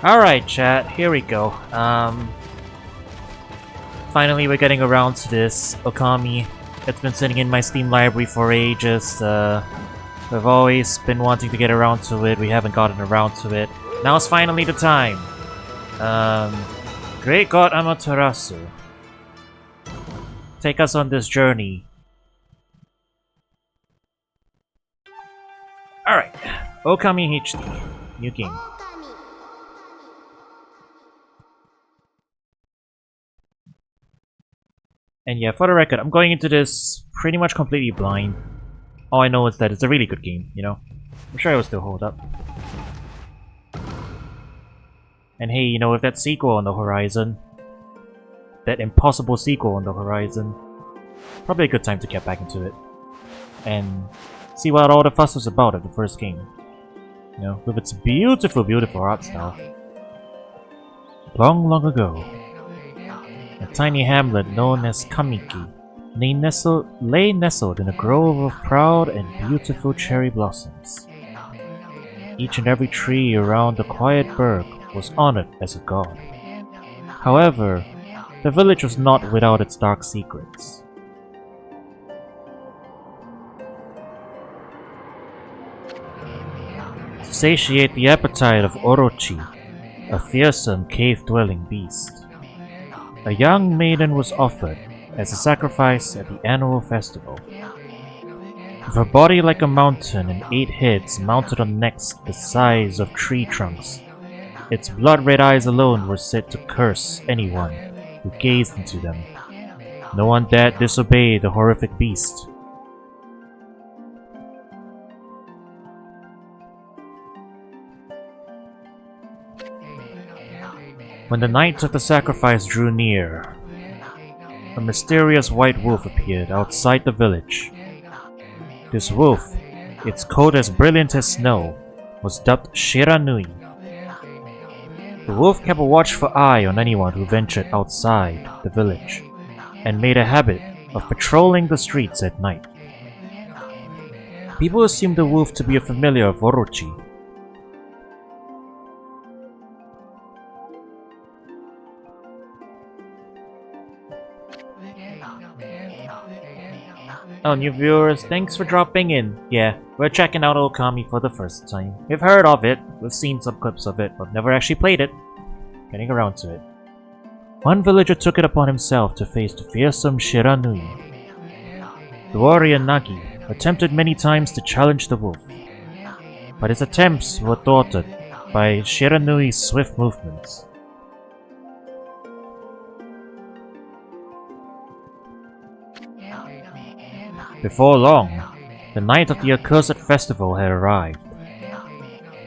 Alright, chat, here we go. Finally we're getting around to this Okami. It's been sitting in my Steam library for ages. We've always been wanting to get around to it, we haven't gotten around to it. Now it's finally the time! Great God Amaterasu, take us on this journey. Alright, Okami HD, new game. And yeah, for the record, I'm going into this pretty much completely blind. All I know is that it's a really good game, you know? I'm sure it will still hold up. And hey, you know, with that sequel on the horizon, that impossible sequel on the horizon, probably a good time to get back into it. And see what all the fuss was about at the first game. You know, with its beautiful, beautiful art style. Long, long ago, a tiny hamlet known as Kamiki lay nestled in a grove of proud and beautiful cherry blossoms. Each and every tree around the quiet burg was honored as a god. However, the village was not without its dark secrets. To satiate the appetite of Orochi, a fearsome cave-dwelling beast, a young maiden was offered as a sacrifice at the annual festival. With her body like a mountain and 8 heads mounted on necks the size of tree trunks, its blood-red eyes alone were said to curse anyone who gazed into them. No one dared disobey the horrific beast. When the night of the sacrifice drew near, a mysterious white wolf appeared outside the village. This wolf, its coat as brilliant as snow, was dubbed Shiranui. The wolf kept a watchful eye on anyone who ventured outside the village, and made a habit of patrolling the streets at night. People assumed the wolf to be a familiar of Orochi. Oh, new viewers, thanks for dropping in. Yeah, we're checking out Okami for the first time. We've heard of it, we've seen some clips of it, but never actually played it. Getting around to it. One villager took it upon himself to face the fearsome Shiranui. The warrior Nagi attempted many times to challenge the wolf, but his attempts were thwarted by Shiranui's swift movements. Before long, the night of the accursed festival had arrived.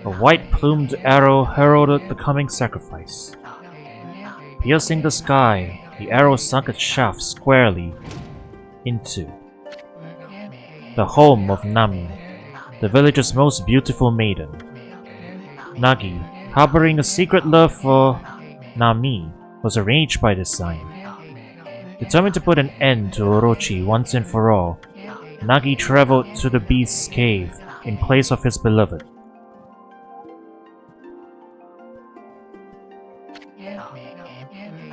A white-plumed arrow heralded the coming sacrifice. Piercing the sky, the arrow sunk its shaft squarely into the home of Nami, the village's most beautiful maiden. Nagi, harboring a secret love for Nami, was enraged by this sign. Determined to put an end to Orochi once and for all, Nagi traveled to the beast's cave in place of his beloved.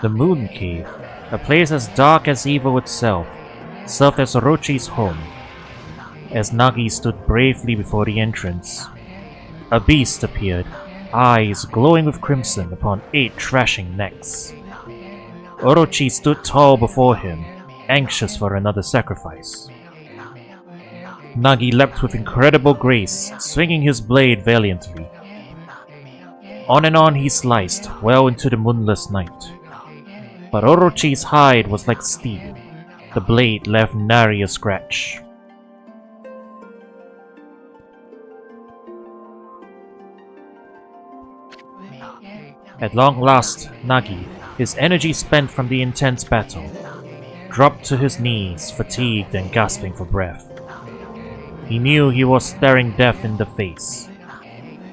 The Moon Cave, a place as dark as evil itself, served as Orochi's home. As Nagi stood bravely before the entrance, a beast appeared, eyes glowing with crimson upon 8 thrashing necks. Orochi stood tall before him, anxious for another sacrifice. Nagi leapt with incredible grace, swinging his blade valiantly. On and on he sliced, well into the moonless night. But Orochi's hide was like steel. The blade left nary a scratch. At long last, Nagi, his energy spent from the intense battle, dropped to his knees, fatigued and gasping for breath. He knew he was staring death in the face.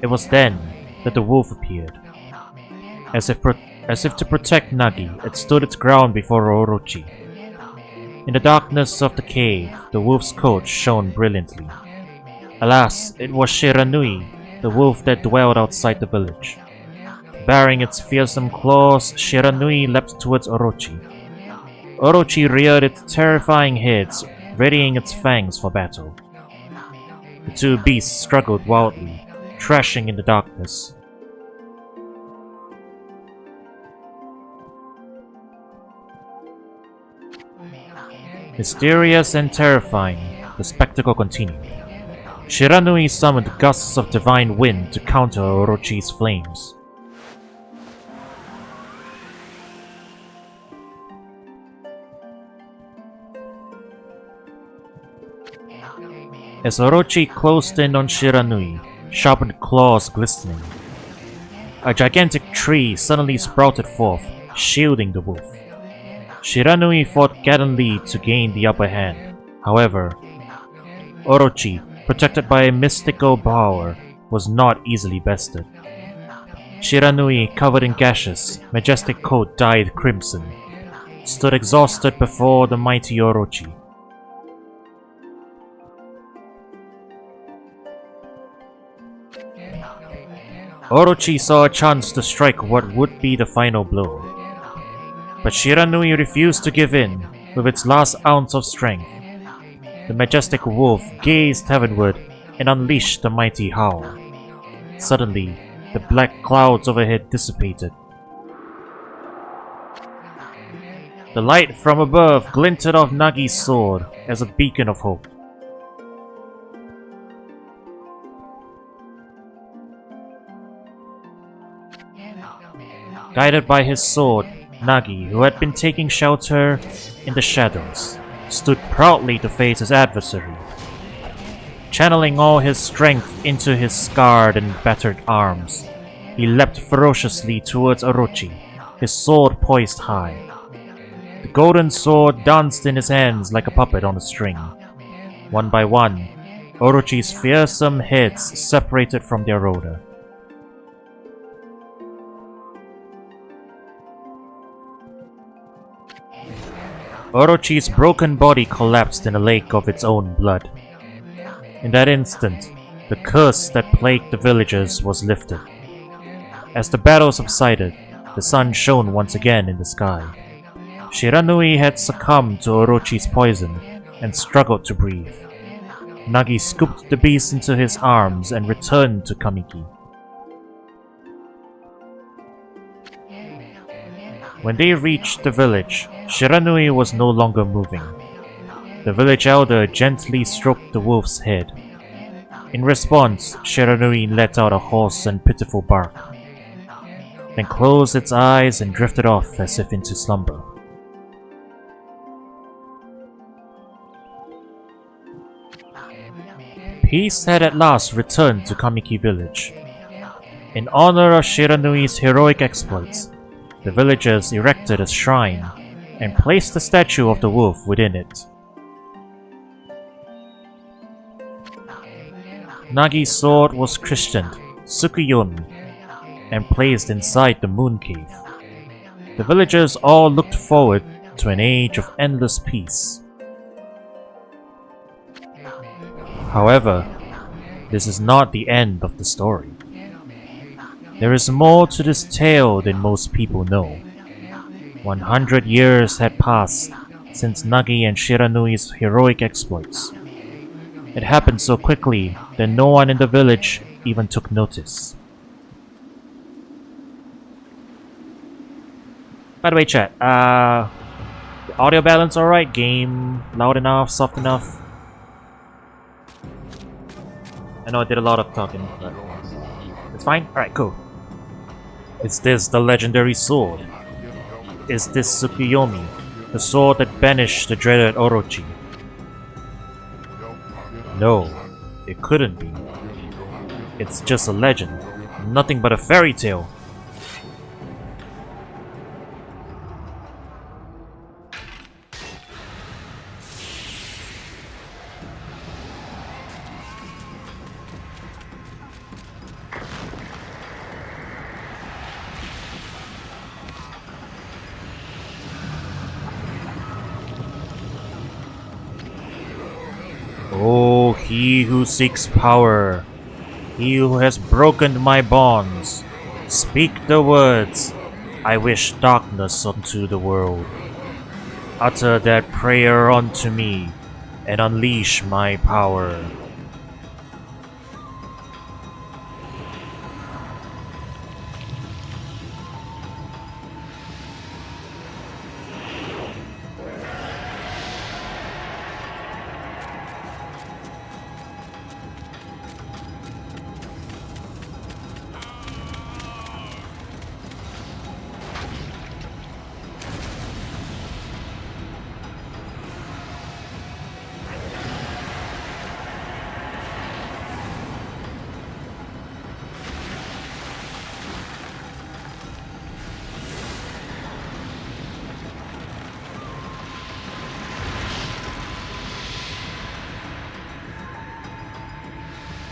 It was then that the wolf appeared. As if to protect Nagi, it stood its ground before Orochi. In the darkness of the cave, the wolf's coat shone brilliantly. Alas, it was Shiranui, the wolf that dwelled outside the village. Baring its fearsome claws, Shiranui leapt towards Orochi. Orochi reared its terrifying head, readying its fangs for battle. The two beasts struggled wildly, thrashing in the darkness. Mysterious and terrifying, the spectacle continued. Shiranui summoned gusts of divine wind to counter Orochi's flames. As Orochi closed in on Shiranui, sharpened claws glistening, a gigantic tree suddenly sprouted forth, shielding the wolf. Shiranui fought gallantly to gain the upper hand. However, Orochi, protected by a mystical power, was not easily bested. Shiranui, covered in gashes, majestic coat dyed crimson, stood exhausted before the mighty Orochi. Orochi saw a chance to strike what would be the final blow. But Shiranui refused to give in, with its last ounce of strength. The majestic wolf gazed heavenward and unleashed the mighty howl. Suddenly, the black clouds overhead dissipated. The light from above glinted off Nagi's sword as a beacon of hope. Guided by his sword, Nagi, who had been taking shelter in the shadows, stood proudly to face his adversary. Channeling all his strength into his scarred and battered arms, he leapt ferociously towards Orochi, his sword poised high. The golden sword danced in his hands like a puppet on a string. One by one, Orochi's fearsome heads separated from their odor. Orochi's broken body collapsed in a lake of its own blood. In that instant, the curse that plagued the villagers was lifted. As the battle subsided, the sun shone once again in the sky. Shiranui had succumbed to Orochi's poison and struggled to breathe. Nagi scooped the beast into his arms and returned to Kamiki. When they reached the village, Shiranui was no longer moving. The village elder gently stroked the wolf's head. In response, Shiranui let out a hoarse and pitiful bark, then closed its eyes and drifted off as if into slumber. Peace had at last returned to Kamiki village. In honor of Shiranui's heroic exploits, the villagers erected a shrine and placed the statue of the wolf within it. Nagi's sword was christened Tsukuyomi and placed inside the moon cave. The villagers all looked forward to an age of endless peace. However, this is not the end of the story. There is more to this tale than most people know. 100 years had passed since Nagi and Shiranui's heroic exploits. It happened so quickly that no one in the village even took notice. By the way, chat, the audio balance alright? Game loud enough, soft enough? I know I did a lot of talking, but it's fine? Alright, cool. Is this the legendary sword? Is this Tsukuyomi, the sword that banished the dreaded Orochi? No, it couldn't be. It's just a legend, nothing but a fairy tale. Oh, he who seeks power, he who has broken my bonds, Speak the words. I wish darkness unto the world. Utter that prayer unto me, and unleash my power.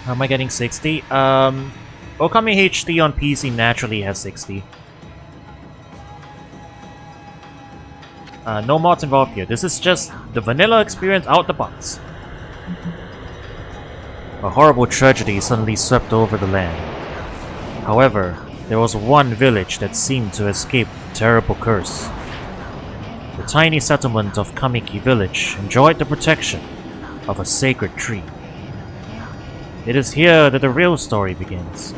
How am I getting 60? Okami HD on PC naturally has 60. No mods involved here. This is just the vanilla experience out the box. A horrible tragedy suddenly swept over the land. However, there was one village that seemed to escape the terrible curse. The tiny settlement of Kamiki village enjoyed the protection of a sacred tree. It is here that the real story begins.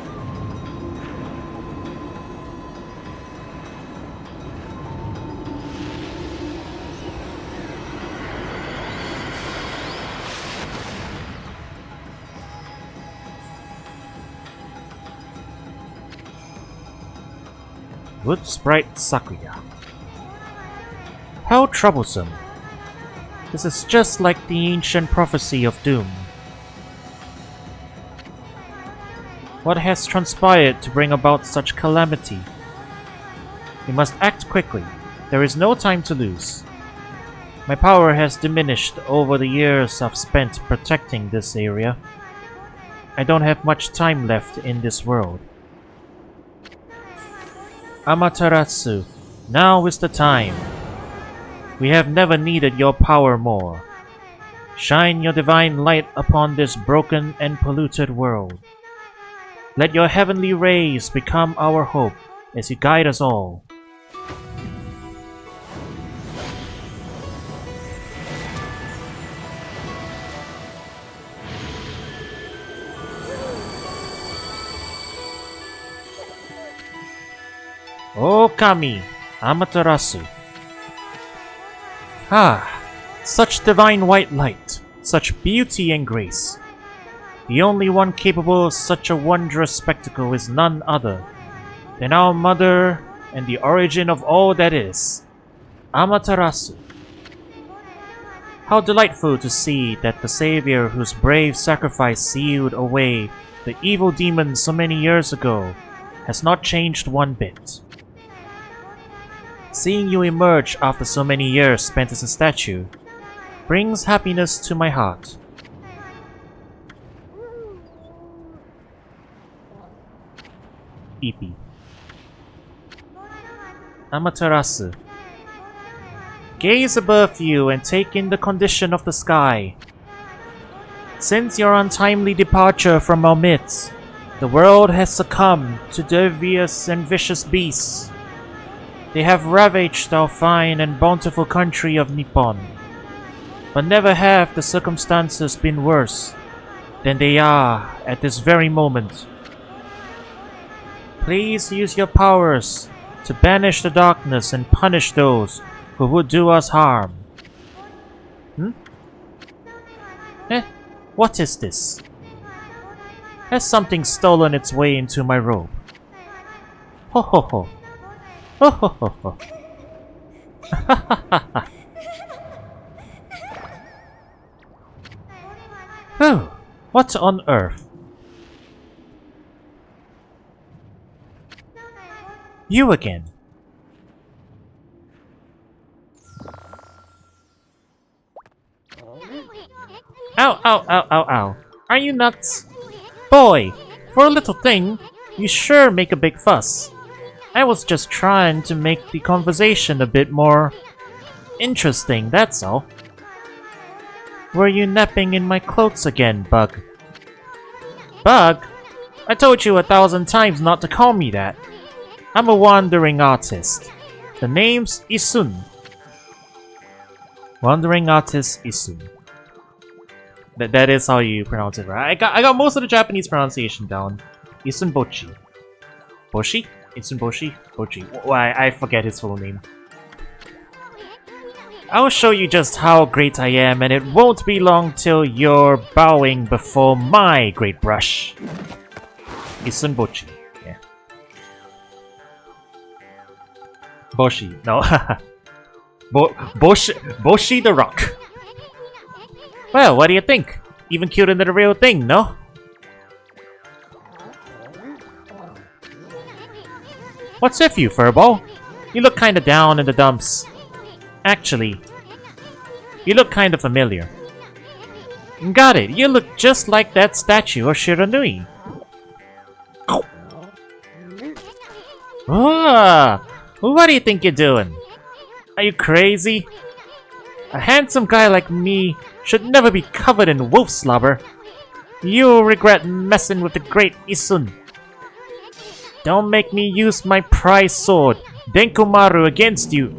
Wood Sprite Sakuya. How troublesome. This is just like the ancient prophecy of doom. What has transpired to bring about such calamity? We must act quickly. There is no time to lose. My power has diminished over the years I've spent protecting this area. I don't have much time left in this world. Amaterasu, now is the time. We have never needed your power more. Shine your divine light upon this broken and polluted world. Let your heavenly rays become our hope as you guide us all. Okami, Amaterasu. Ah, such divine white light, such beauty and grace. The only one capable of such a wondrous spectacle is none other than our mother and the origin of all that is, Amaterasu. How delightful to see that the savior whose brave sacrifice sealed away the evil demons so many years ago has not changed one bit. Seeing you emerge after so many years spent as a statue brings happiness to my heart. EP. Amaterasu. Gaze above you and take in the condition of the sky. Since your untimely departure from our midst, the world has succumbed to devious and vicious beasts. They have ravaged our fine and bountiful country of Nippon. But never have the circumstances been worse than they are at this very moment. Please use your powers to banish the darkness and punish those who would do us harm. What is this? Has something stolen its way into my robe? Ho ho ho. Ho ho ho ho. Oh, what on earth? You again. Ow, ow, ow, ow, ow. Are you nuts? Boy, for a little thing, you sure make a big fuss. I was just trying to make the conversation a bit more interesting, that's all. Were you napping in my clothes again, Bug? Bug? I told you 1,000 times not to call me that. I'm a wandering artist. The name's Isun. Wandering artist Isun. That is how you pronounce it, right? I got most of the Japanese pronunciation down. Isun Bochi. Boshi? Isun Boshi? Bochi. Why, I forget his full name. I'll show you just how great I am, and it won't be long till you're bowing before my great brush. Isun Bochi. Yeah. Boshi. No. Boshi the Rock. Well, what do you think? Even cuter than the real thing, no? What's with you, Furball? You look kinda down in the dumps. Actually, you look kinda familiar. Got it, you look just like that statue of Shiranui. Ah, what do you think you're doing? Are you crazy? A handsome guy like me should never be covered in wolf slobber. You'll regret messing with the great Isun. Don't make me use my prize sword, Denkomaru, against you.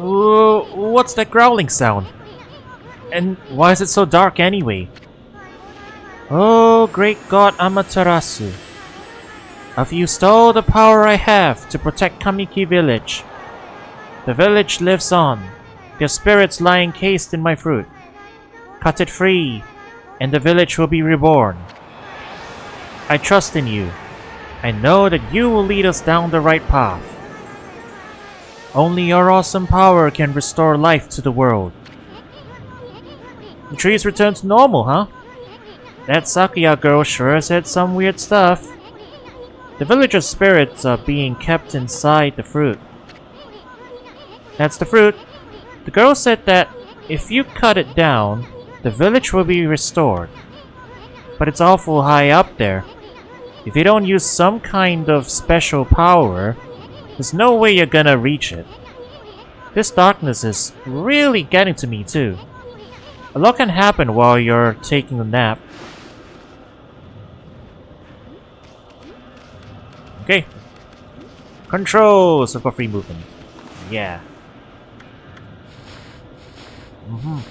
What's that growling sound? And why is it so dark anyway? Oh, great god Amaterasu. I've used all the power I have to protect Kamiki village. The village lives on, their spirits lie encased in my fruit. Cut it free, and the village will be reborn. I trust in you. I know that you will lead us down the right path. Only your awesome power can restore life to the world. The trees return to normal, huh? That Sakuya girl sure said some weird stuff. The villagers' spirits are being kept inside the fruit. That's the fruit. The girl said that if you cut it down, the village will be restored. But it's awful high up there. If you don't use some kind of special power, there's no way you're gonna reach it. This darkness is really getting to me too. A lot can happen while you're taking a nap. Okay. Controls for free movement. Yeah.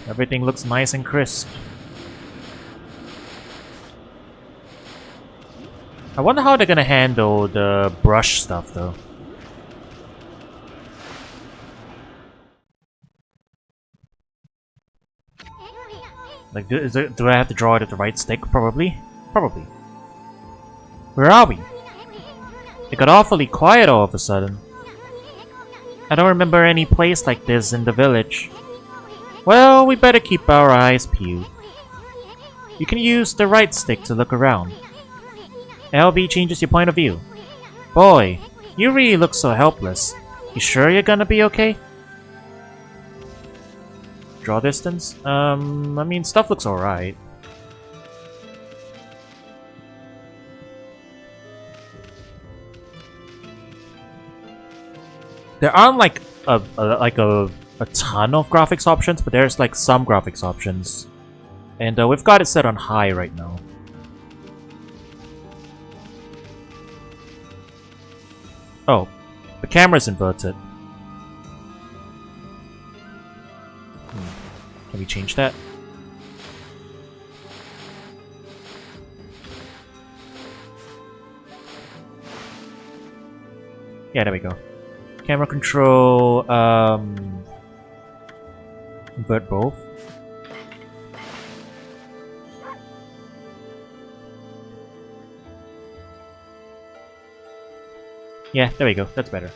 Everything looks nice and crisp. I wonder how they're gonna handle the brush stuff though. Like, do I have to draw it at the right stick? Probably. Probably. Where are we? It got awfully quiet all of a sudden. I don't remember any place like this in the village. Well, we better keep our eyes peeled. You can use the right stick to look around. LB changes your point of view. Boy, you really look so helpless. You sure you're gonna be okay? Draw distance? I mean, stuff looks alright. There aren't like a ton of graphics options, but there's like some graphics options. And we've got it set on high right now. Oh, the camera's inverted. Can we change that? Yeah, there we go. Camera control, invert both. Yeah, there we go. That's better.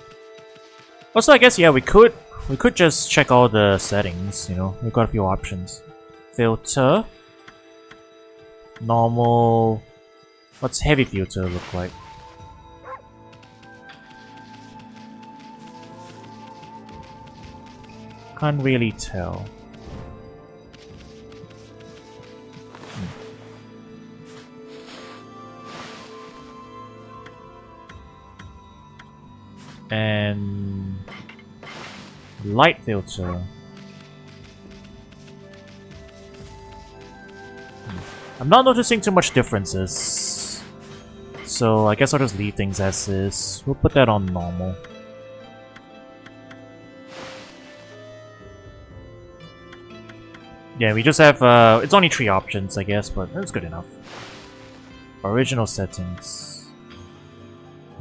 Also, I guess, yeah, we could just check all the settings, you know. We've got a few options. Filter. Normal. What's heavy filter look like? Can't really tell. And light filter. I'm not noticing too much differences. So I guess I'll just leave things as is. We'll put that on normal. Yeah, we just have, it's only 3 options, I guess, but that's good enough. Original settings.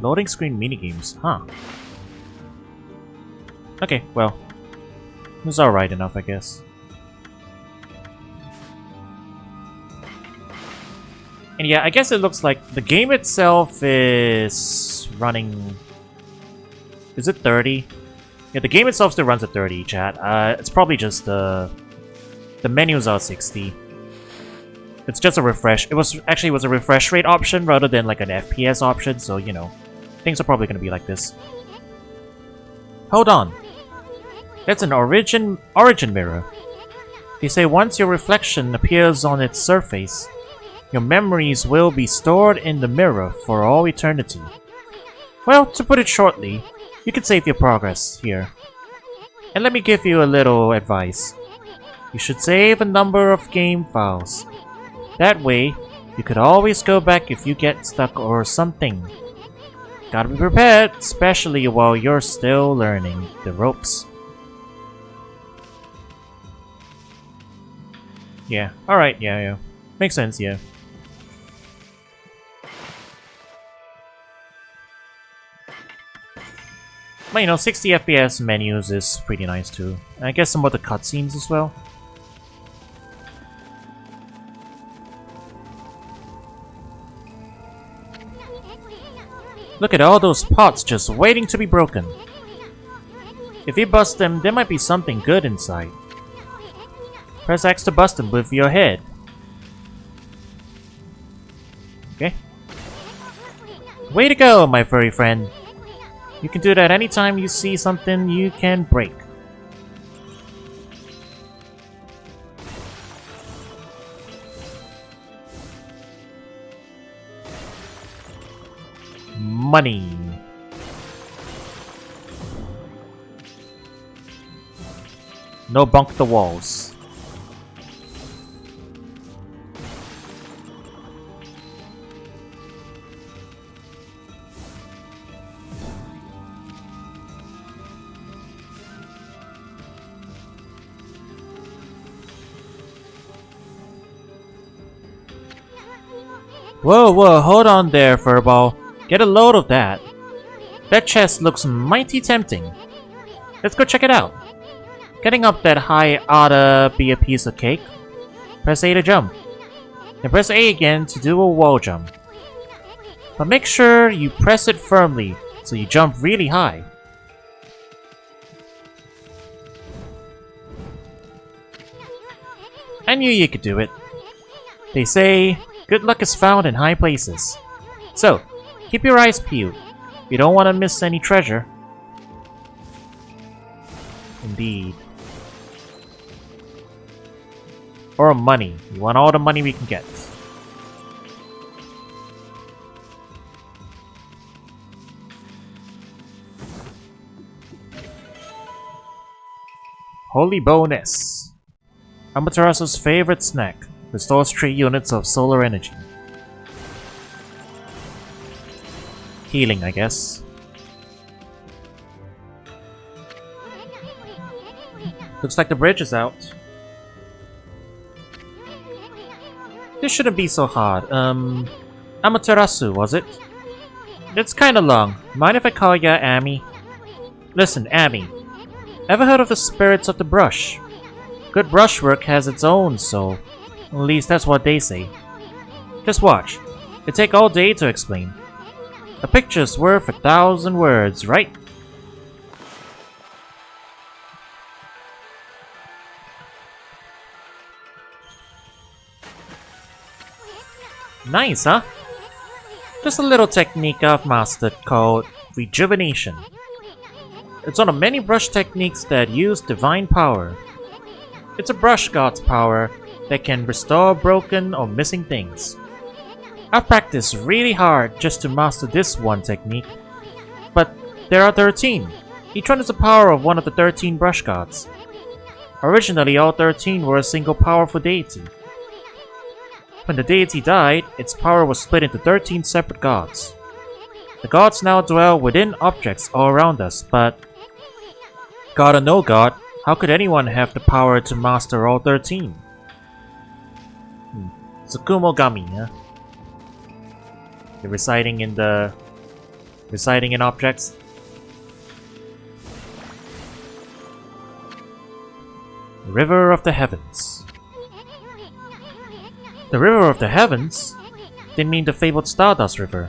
Loading screen minigames, huh. Okay, well. It's alright enough, I guess. And yeah, I guess it looks like the game itself is running... Is it 30? Yeah, the game itself still runs at 30, chat. It's probably just the menus are 60. It's just a refresh. It was a refresh rate option rather than like an FPS option, so you know, things are probably gonna be like this. Hold on. That's an origin mirror. They say once your reflection appears on its surface, your memories will be stored in the mirror for all eternity. Well, to put it shortly, you can save your progress here. And let me give you a little advice. You should save a number of game files. That way, you could always go back if you get stuck or something. Gotta be prepared, especially while you're still learning the ropes. Yeah, alright, yeah. Makes sense, yeah. But you know, 60 FPS menus is pretty nice too. And I guess some of the cutscenes as well. Look at all those pots just waiting to be broken. If you bust them, there might be something good inside. Press X to bust them with your head. Okay. Way to go, my furry friend. You can do that anytime you see something you can break. Money. No bunk the walls. Whoa, hold on there, Furball. Get a load of that. That chest looks mighty tempting. Let's go check it out. Getting up that high oughta be a piece of cake. Press A to jump. Then press A again to do a wall jump. But make sure you press it firmly so you jump really high. I knew you could do it. They say, good luck is found in high places. So, keep your eyes peeled. You don't want to miss any treasure. Indeed. Or money. We want all the money we can get. Holy bonus. Amaterasu's favorite snack. Restores 3 units of solar energy. Healing, I guess. Looks like the bridge is out. This shouldn't be so hard. Amaterasu, was it? It's kinda long. Mind if I call ya Amy? Listen, Amy. Ever heard of the spirits of the brush? Good brushwork has its own soul. At least that's what they say. Just watch. It'd take all day to explain. A picture's worth 1,000 words, right? Nice, huh? Just a little technique I've mastered called rejuvenation. It's one of many brush techniques that use divine power. It's a brush god's power that can restore broken or missing things. I've practiced really hard just to master this one technique. But there are 13. Each one is the power of one of the 13 brush gods. Originally, all 13 were a single powerful deity. When the deity died, its power was split into 13 separate gods. The gods now dwell within objects all around us, but God or no god, how could anyone have the power to master all 13? Tsukumogami, huh? They're residing in objects. The River of the Heavens. The River of the Heavens? Didn't mean the fabled Stardust River.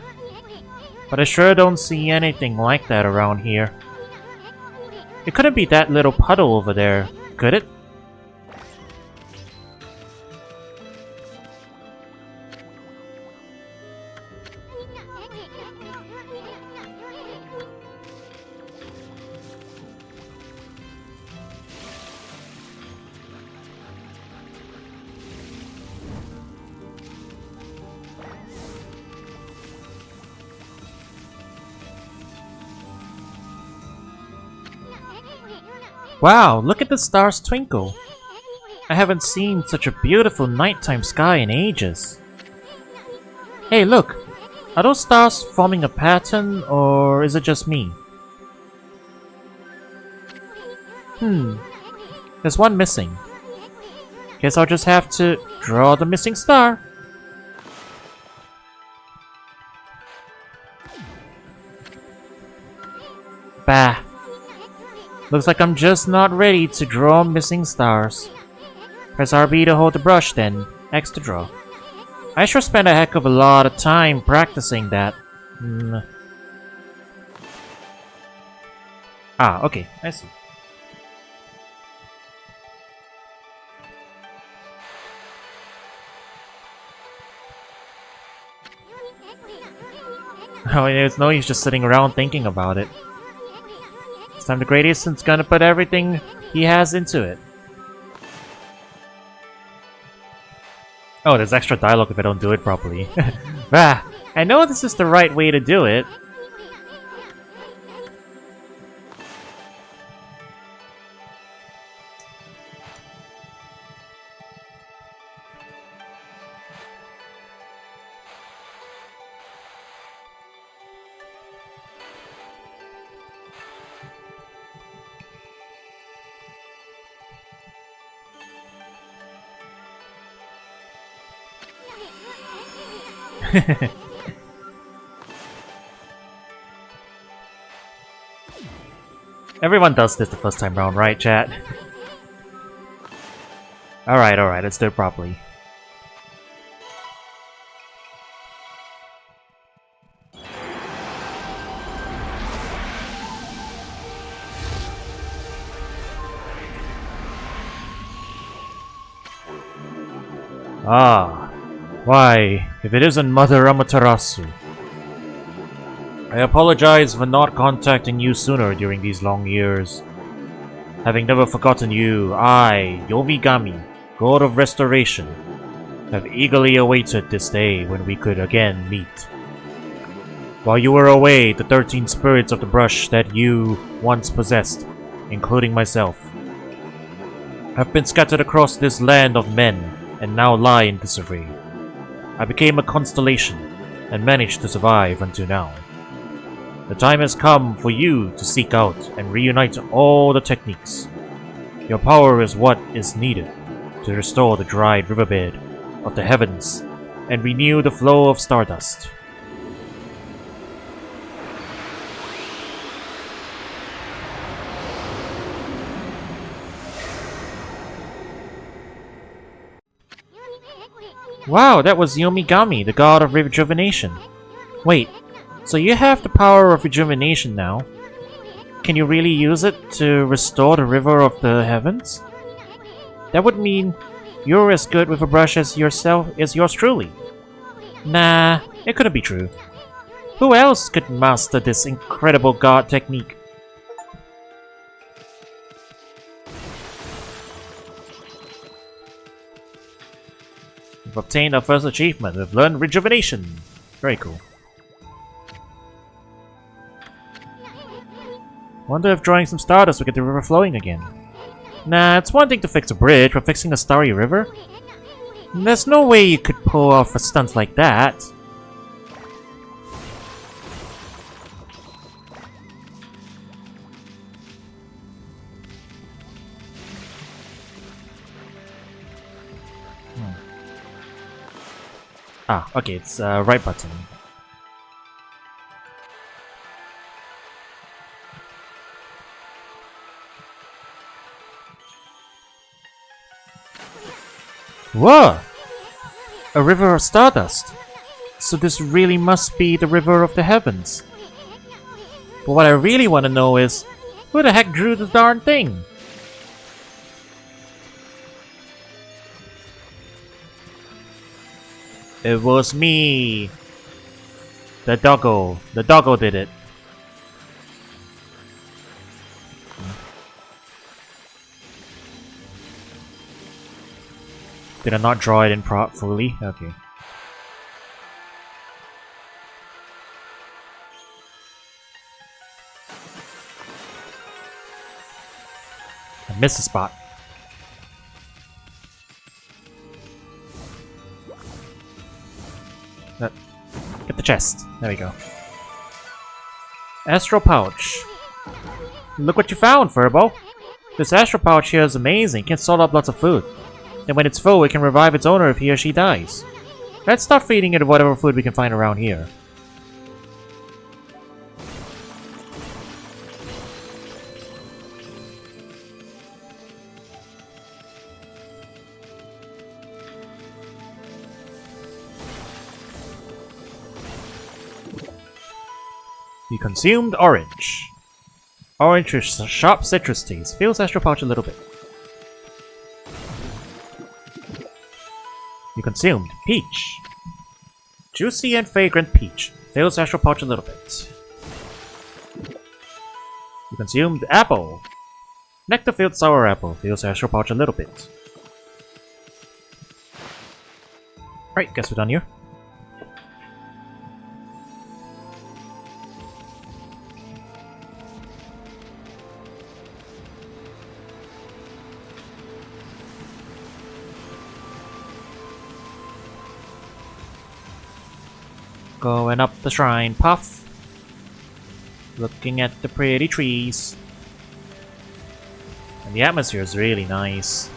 But I sure don't see anything like that around here. It couldn't be that little puddle over there, could it? Wow, look at the stars twinkle. I haven't seen such a beautiful nighttime sky in ages. Hey, look! Are those stars forming a pattern, or is it just me? There's one missing. Guess I'll just have to draw the missing star. Bah. Looks like I'm just not ready to draw missing stars. Press RB to hold the brush, then X to draw. I sure spent a heck of a lot of time practicing that. Ah, okay, I see. Oh, there's no use just sitting around thinking about it. This time the Great Eastern's gonna put everything he has into it. Oh, there's extra dialogue if I don't do it properly. Ah, I know this is the right way to do it. Everyone does this the first time round, right, chat? Alright, let's do it properly. Ah, why, if it isn't Mother Amaterasu. I apologize for not contacting you sooner during these long years. Having never forgotten you, I, Yomigami, God of Restoration, have eagerly awaited this day when we could again meet. While you were away, the 13 spirits of the brush that you once possessed, including myself, have been scattered across this land of men and now lie in disarray. I became a constellation and managed to survive until now. The time has come for you to seek out and reunite all the techniques. Your power is what is needed to restore the dried riverbed of the heavens and renew the flow of stardust. Wow, that was Yomigami, the god of rejuvenation. Wait, so you have the power of rejuvenation now. Can you really use it to restore the river of the heavens? That would mean you're as good with a brush as yours truly. Nah, it couldn't be true. Who else could master this incredible god technique? We've obtained our first achievement. We've learned rejuvenation. Very cool. Wonder if drawing some stardust will get the river flowing again. Nah, it's one thing to fix a bridge, but fixing a starry river? There's no way you could pull off a stunt like that. Ah, okay, it's right button. Whoa! A river of stardust! So this really must be the river of the heavens. But what I really want to know is, who the heck drew the darn thing? It was me! The doggo. The doggo did it. Did I not draw it in fully? Okay. I missed a spot. Get the chest. There we go. Astral pouch. Look what you found, Furbo. This astral pouch here is amazing. It can store up lots of food. And when it's full, it can revive its owner if he or she dies. Let's start feeding it whatever food we can find around here. You consumed orange. Orange with sharp citrus taste. Fills astral pouch a little bit. You consumed peach. Juicy and fragrant peach. Fills astral pouch a little bit. You consumed apple. Nectar-filled sour apple. Fills astral pouch a little bit. Right, guess we're done here. Going up the shrine, puff. Looking at the pretty trees. And the atmosphere is really nice.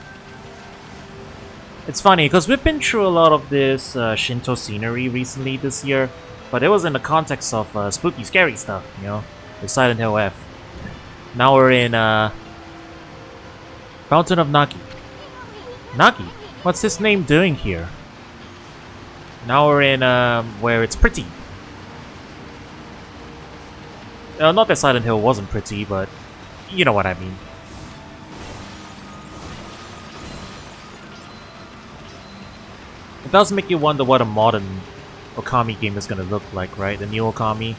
It's funny, because we've been through a lot of this Shinto scenery recently this year, but it was in the context of spooky, scary stuff, you know, with Silent Hill F. Now we're in Fountain of Nagi. Nagi? What's his name doing here? Now we're in where it's pretty. Not that Silent Hill wasn't pretty, but you know what I mean. It does make you wonder what a modern Okami game is gonna look like, right? The new Okami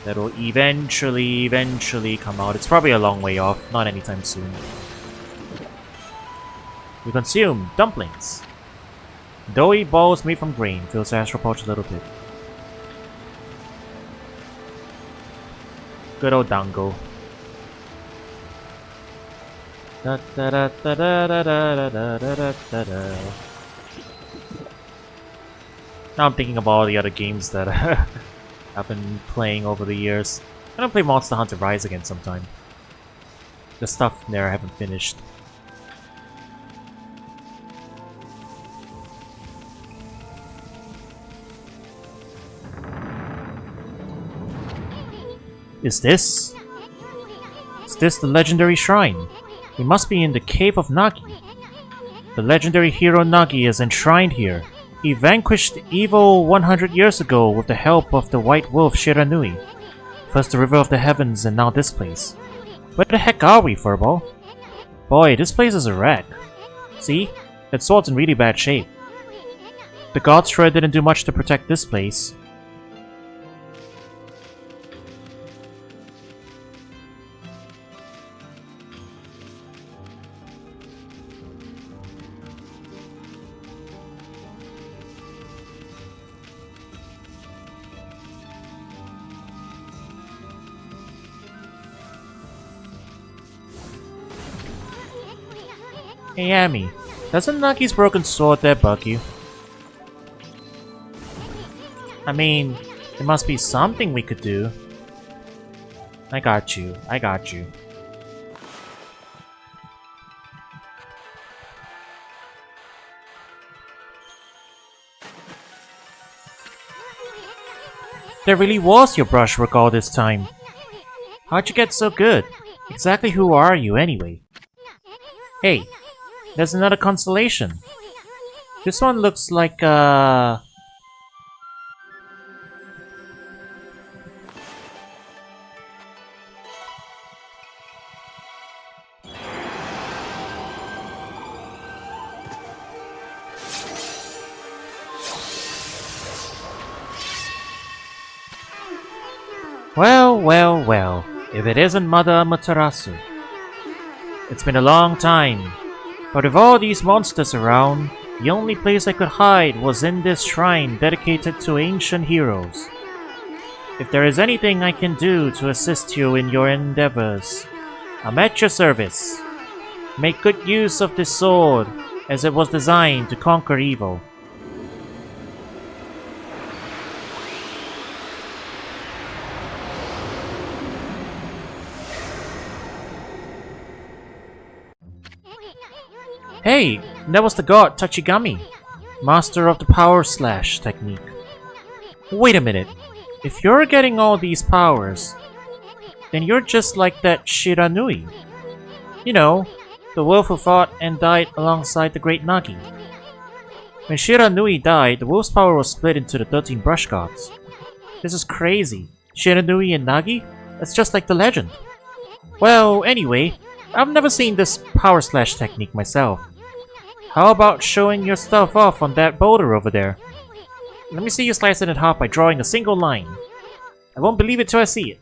that'll eventually come out. It's probably a long way off, not anytime soon. We consume dumplings. Doughy balls made from grain. Fills astral pouch a little bit. Good old dango. Da da da da da da da da da da da. Now I'm thinking of all the other games that I've been playing over the years. I'm gonna play Monster Hunter Rise again sometime. The stuff there I haven't finished. Is this the legendary shrine? We must be in the Cave of Nagi. The legendary hero Nagi is enshrined here. He vanquished evil 100 years ago with the help of the White Wolf Shiranui. First the River of the Heavens and now this place. Where the heck are we, Furball? Boy, this place is a wreck. See? That sword's in really bad shape. The gods sure didn't do much to protect this place. Hey Amy, Doesn't Nagi's broken sword there bug you? I mean, there must be something we could do. I got you. I got you. There really was your brushwork all this time. How'd you get so good? Exactly who are you anyway? Hey, there's another constellation. This one looks like well, well, well, if it isn't Mother Amaterasu. It's been a long time, but with all these monsters around, the only place I could hide was in this shrine dedicated to ancient heroes. If there is anything I can do to assist you in your endeavors, I'm at your service. Make good use of this sword, as it was designed to conquer evil. Hey, that was the god Tachigami, master of the power slash technique. Wait a minute, if you're getting all these powers, then you're just like that Shiranui. You know, the wolf who fought and died alongside the great Nagi. When Shiranui died, the wolf's power was split into the 13 brush gods. This is crazy. Shiranui and Nagi? That's just like the legend. Well, anyway, I've never seen this power slash technique myself. How about showing your stuff off on that boulder over there? Let me see you slice it in half by drawing a single line. I won't believe it till I see it.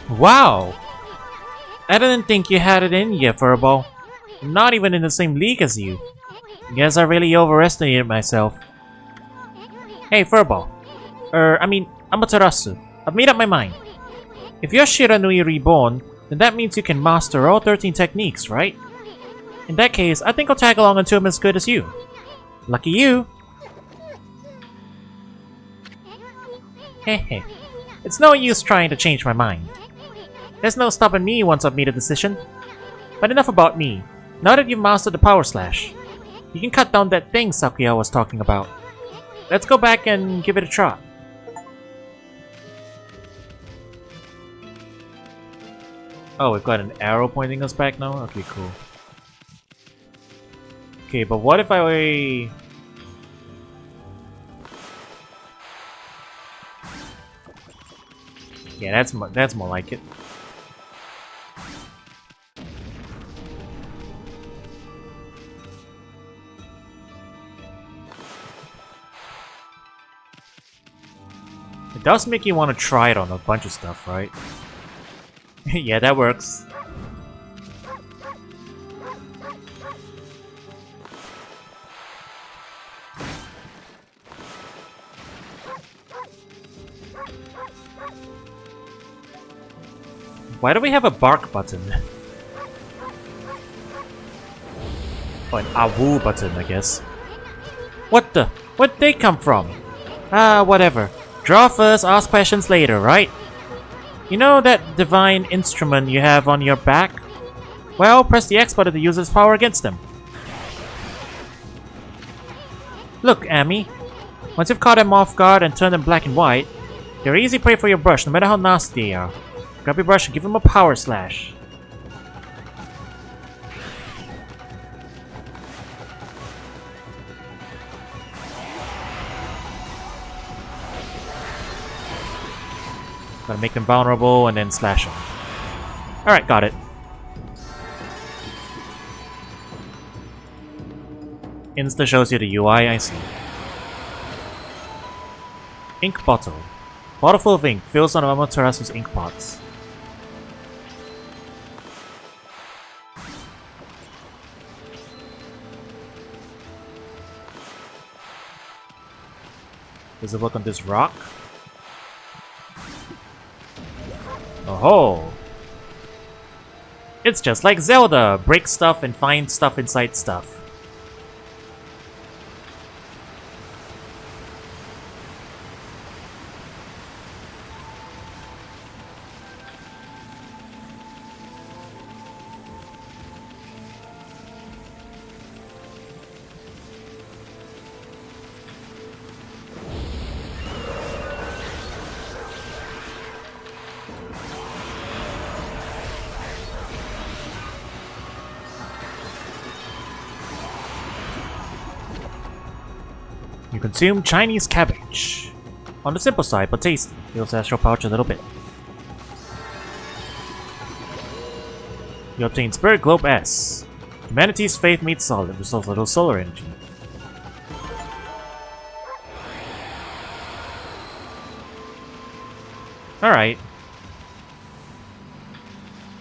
Wow! I didn't think you had it in you, Furball. I'm not even in the same league as you. Guess I really overestimated myself. Hey, Furball. Amaterasu. I've made up my mind. If you're Shiranui reborn, then that means you can master all 13 techniques, right? In that case, I think I'll tag along until I'm as good as you. Lucky you! Hehe. It's no use trying to change my mind. There's no stopping me once I've made a decision. But enough about me. Now that you've mastered the power slash, you can cut down that thing Sakuya was talking about. Let's go back and give it a try. Oh, we've got an arrow pointing us back now? Okay, cool. Okay, but what if I... Yeah, that's more like it. It does make you want to try it on a bunch of stuff, right? Yeah, that works. Why do we have a bark button? Oh, an awoo button, I guess. What the? Where'd they come from? Ah, whatever. Draw first, ask questions later, right? You know that divine instrument you have on your back? Well, press the X button to use its power against them. Look, Amy. Once you've caught them off guard and turned them black and white, they're easy prey for your brush, no matter how nasty they are. Grab your brush and give them a power slash. Gotta make them vulnerable and then slash them. Alright, got it. Insta shows you the UI, I see. Ink bottle. Bottle full of ink fills one of Amaterasu's ink pots. Does it work on this rock? Oh-ho! It's just like Zelda! Break stuff and find stuff inside stuff. You consume Chinese cabbage. On the simple side, but tasty. Feels astral pouch a little bit. You obtain Spirit Globe S. Humanity's faith made solid, restores little solar energy. Alright.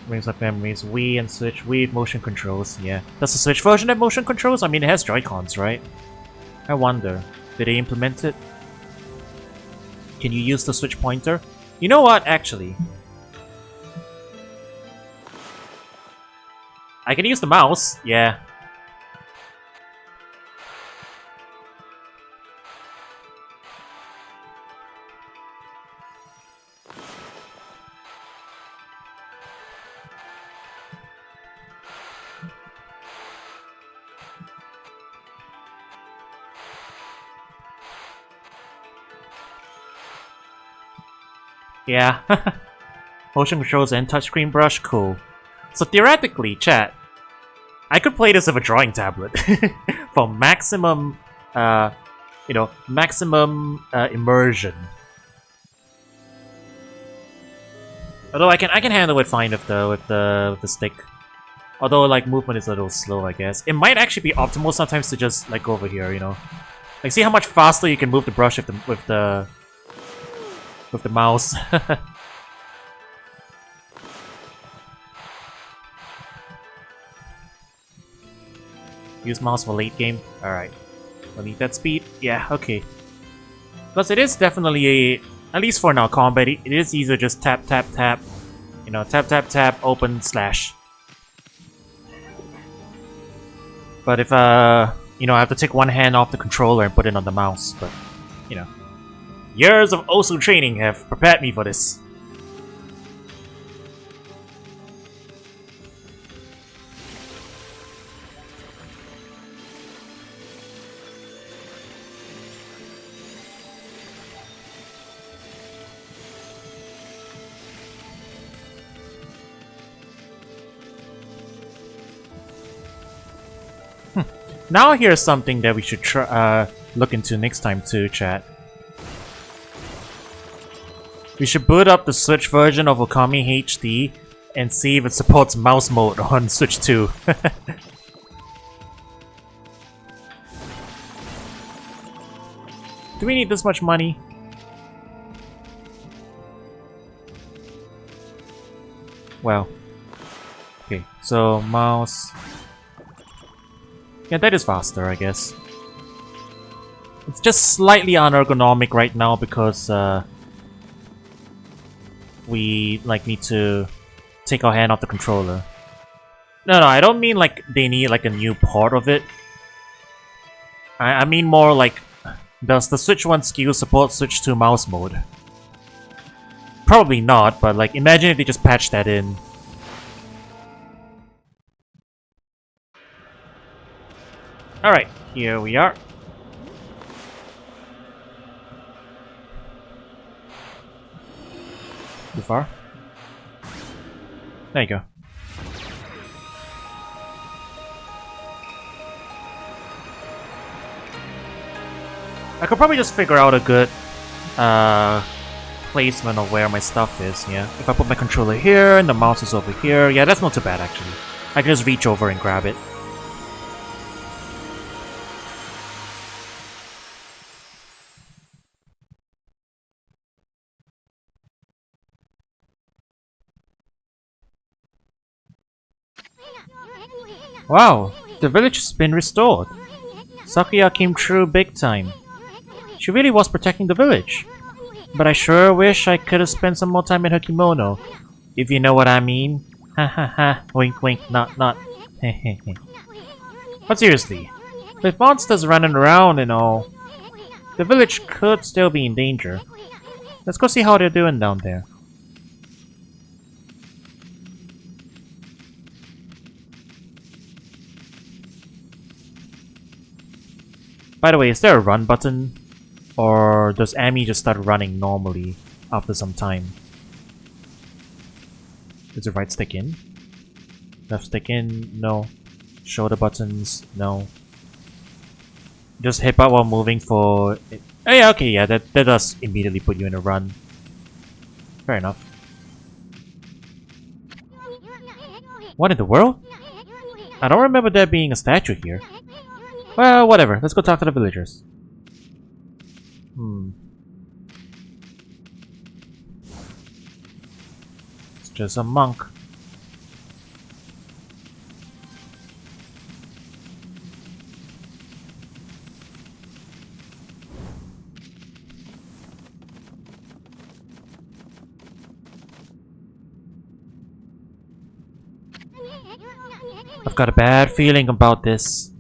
Brings up memories. Wii and Switch. Wii motion controls, yeah. Does the Switch version have motion controls? I mean, it has Joy-Cons, right? I wonder. Did they implement it? Can you use the Switch pointer? You know what, actually? I can use the mouse, yeah. Yeah. Motion controls and touchscreen brush, cool. So theoretically, chat, I could play this with a drawing tablet for maximum, maximum immersion. Although I can handle it fine with the stick. Although like movement is a little slow, I guess. It might actually be optimal sometimes to just like go over here, you know. Like see how much faster you can move the brush with the mouse. Use mouse for late game. Alright. Don't need that speed. Yeah, okay. Plus it is definitely at least for now combat, it is easier just tap tap tap. You know, tap tap tap, open, slash. But if you know, I have to take one hand off the controller and put it on the mouse, but you know. Years of Osu training have prepared me for this. Now here's something that we should try, look into next time too, chat. We should boot up the Switch version of Okami HD and see if it supports mouse mode on Switch 2. Do we need this much money? Well. Okay, so mouse. Yeah, that is faster, I guess. It's just slightly unergonomic right now because we like need to take our hand off the controller. No, I don't mean like they need like a new port of it. I mean more like, does the Switch 1 skill support Switch 2 mouse mode? Probably not, but like imagine if they just patched that in. Alright, here we are. Too far? There you go. I could probably just figure out a good placement of where my stuff is, yeah. If I put my controller here and the mouse is over here, yeah, that's not too bad actually. I can just reach over and grab it. Wow, the village has been restored. Sakuya came through big time. She really was protecting the village. But I sure wish I could have spent some more time in her kimono, if you know what I mean. Ha ha ha, wink wink, not. Hehehe. But seriously, with monsters running around and all, the village could still be in danger. Let's go see how they're doing down there. By the way, is there a run button? Or does Amy just start running normally after some time? Is it right stick in? Left stick in? No. Shoulder buttons? No. Just hip up while moving for... Oh yeah, okay, yeah, that does immediately put you in a run. Fair enough. What in the world? I don't remember there being a statue here. Well, whatever. Let's go talk to the villagers. It's just a monk. I've got a bad feeling about this.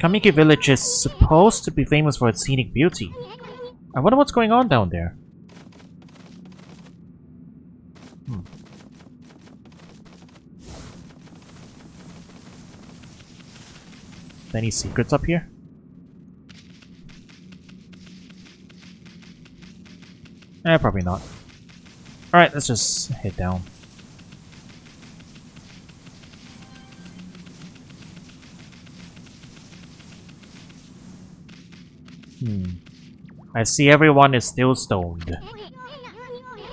Kamiki village is supposed to be famous for its scenic beauty. I wonder what's going on down there. Any secrets up here? Probably not. Alright, let's just head down. I see everyone is still stoned.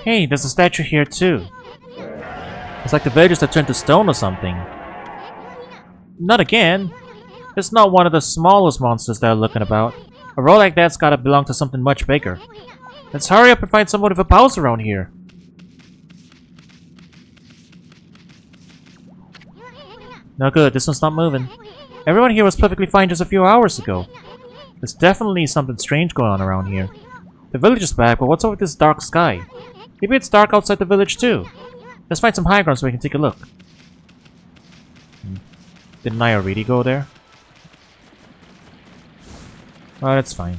Hey, there's a statue here too. It's like the villagers have turned to stone or something. Not again. It's not one of the smallest monsters they're looking about. A role like that's gotta belong to something much bigger. Let's hurry up and find someone with a pulse around here. No good, this one's not moving. Everyone here was perfectly fine just a few hours ago. There's definitely something strange going on around here. The village is back, but what's up with this dark sky? Maybe it's dark outside the village too. Let's find some high ground so we can take a look. Didn't I already go there? Oh, that's fine.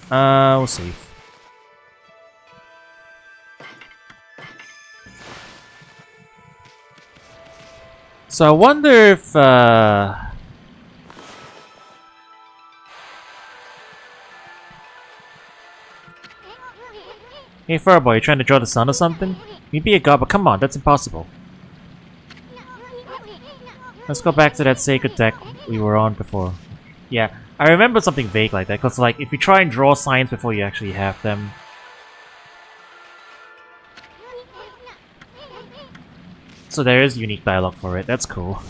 We'll save. So I wonder if, Hey Furboy, you trying to draw the sun or something? You'd be a god, but come on, that's impossible. Let's go back to that sacred deck we were on before. Yeah, I remember something vague like that, because like, if you try and draw signs before you actually have them... So there is unique dialogue for it, that's cool.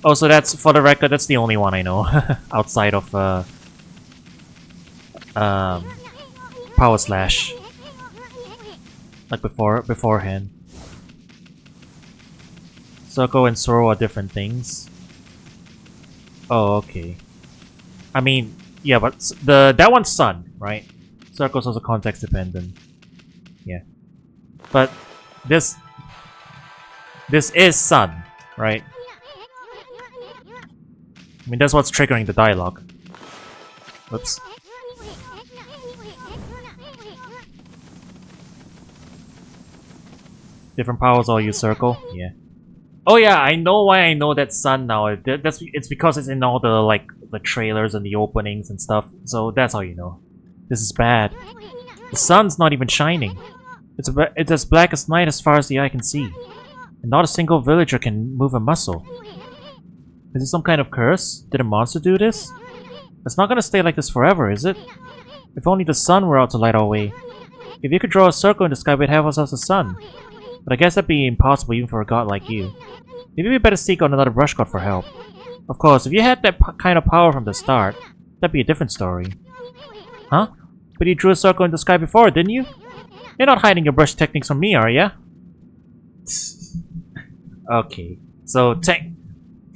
Oh, so that's, for the record, that's the only one I know, outside of, Power Slash. Like beforehand. Circle and Coro are different things. Oh, okay. I mean, yeah, but that one's sun, right? Circle's also context dependent. Yeah. But this is sun, right? I mean, that's what's triggering the dialogue. Whoops. Different powers all use circle? Yeah. Oh yeah, I know why I know that sun now. It's because it's in all the, like, the trailers and the openings and stuff. So that's how you know. This is bad. The sun's not even shining. It's as black as night as far as the eye can see. And not a single villager can move a muscle. Is it some kind of curse? Did a monster do this? It's not gonna stay like this forever, is it? If only the sun were out to light our way. If you could draw a circle in the sky, we'd have ourselves a sun. But I guess that'd be impossible even for a god like you. Maybe we better seek out another brush god for help. Of course, if you had that kind of power from the start, that'd be a different story. Huh? But you drew a circle in the sky before, didn't you? You're not hiding your brush techniques from me, are ya? Okay. So,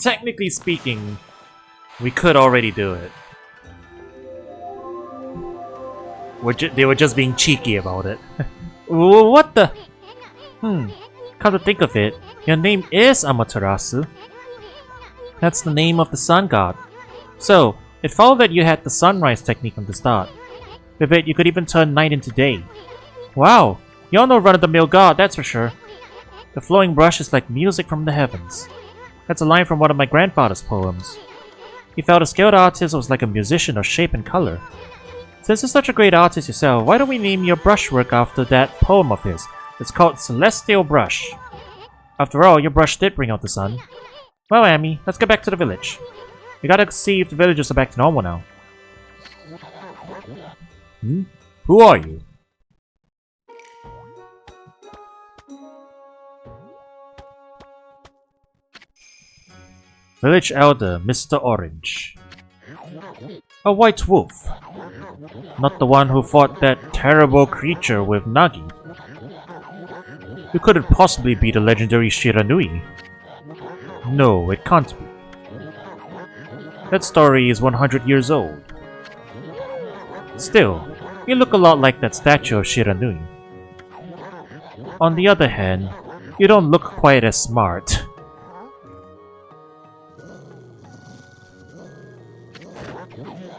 technically speaking, we could already do it. They were just being cheeky about it. What the? Come to think of it, your name is Amaterasu. That's the name of the sun god. So, it followed that you had the sunrise technique from the start. With it, you could even turn night into day. Wow, you're no run-of-the-mill god, that's for sure. The flowing brush is like music from the heavens. That's a line from one of my grandfather's poems. He felt a skilled artist was like a musician of shape and color. Since you're such a great artist yourself, why don't we name your brushwork after that poem of his? It's called Celestial Brush. After all, your brush did bring out the sun. Well, Amy, let's get back to the village. We gotta see if the villagers are back to normal now. Who are you? Village Elder, Mr. Orange. A white wolf. Not the one who fought that terrible creature with Nagi. You couldn't possibly be the legendary Shiranui. No, it can't be. That story is 100 years old. Still, you look a lot like that statue of Shiranui. On the other hand, you don't look quite as smart.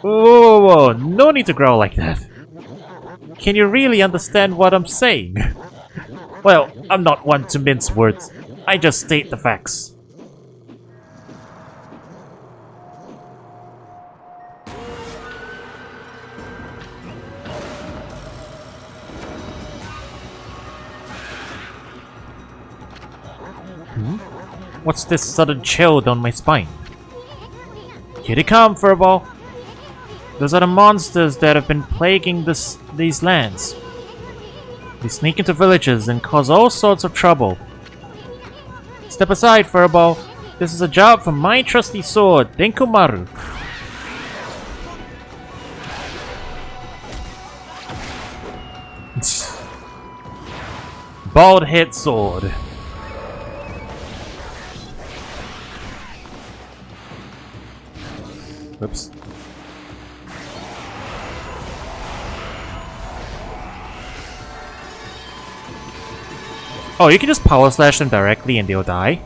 Whoa, no need to growl like that. Can you really understand what I'm saying? Well, I'm not one to mince words. I just state the facts. What's this sudden chill down my spine? Here they come, Furball! Those are the monsters that have been plaguing these lands. They sneak into villages and cause all sorts of trouble. Step aside, Furball. This is a job for my trusty sword, Denkumaru. Bald head sword. Whoops. Oh, you can just power slash them directly and they'll die?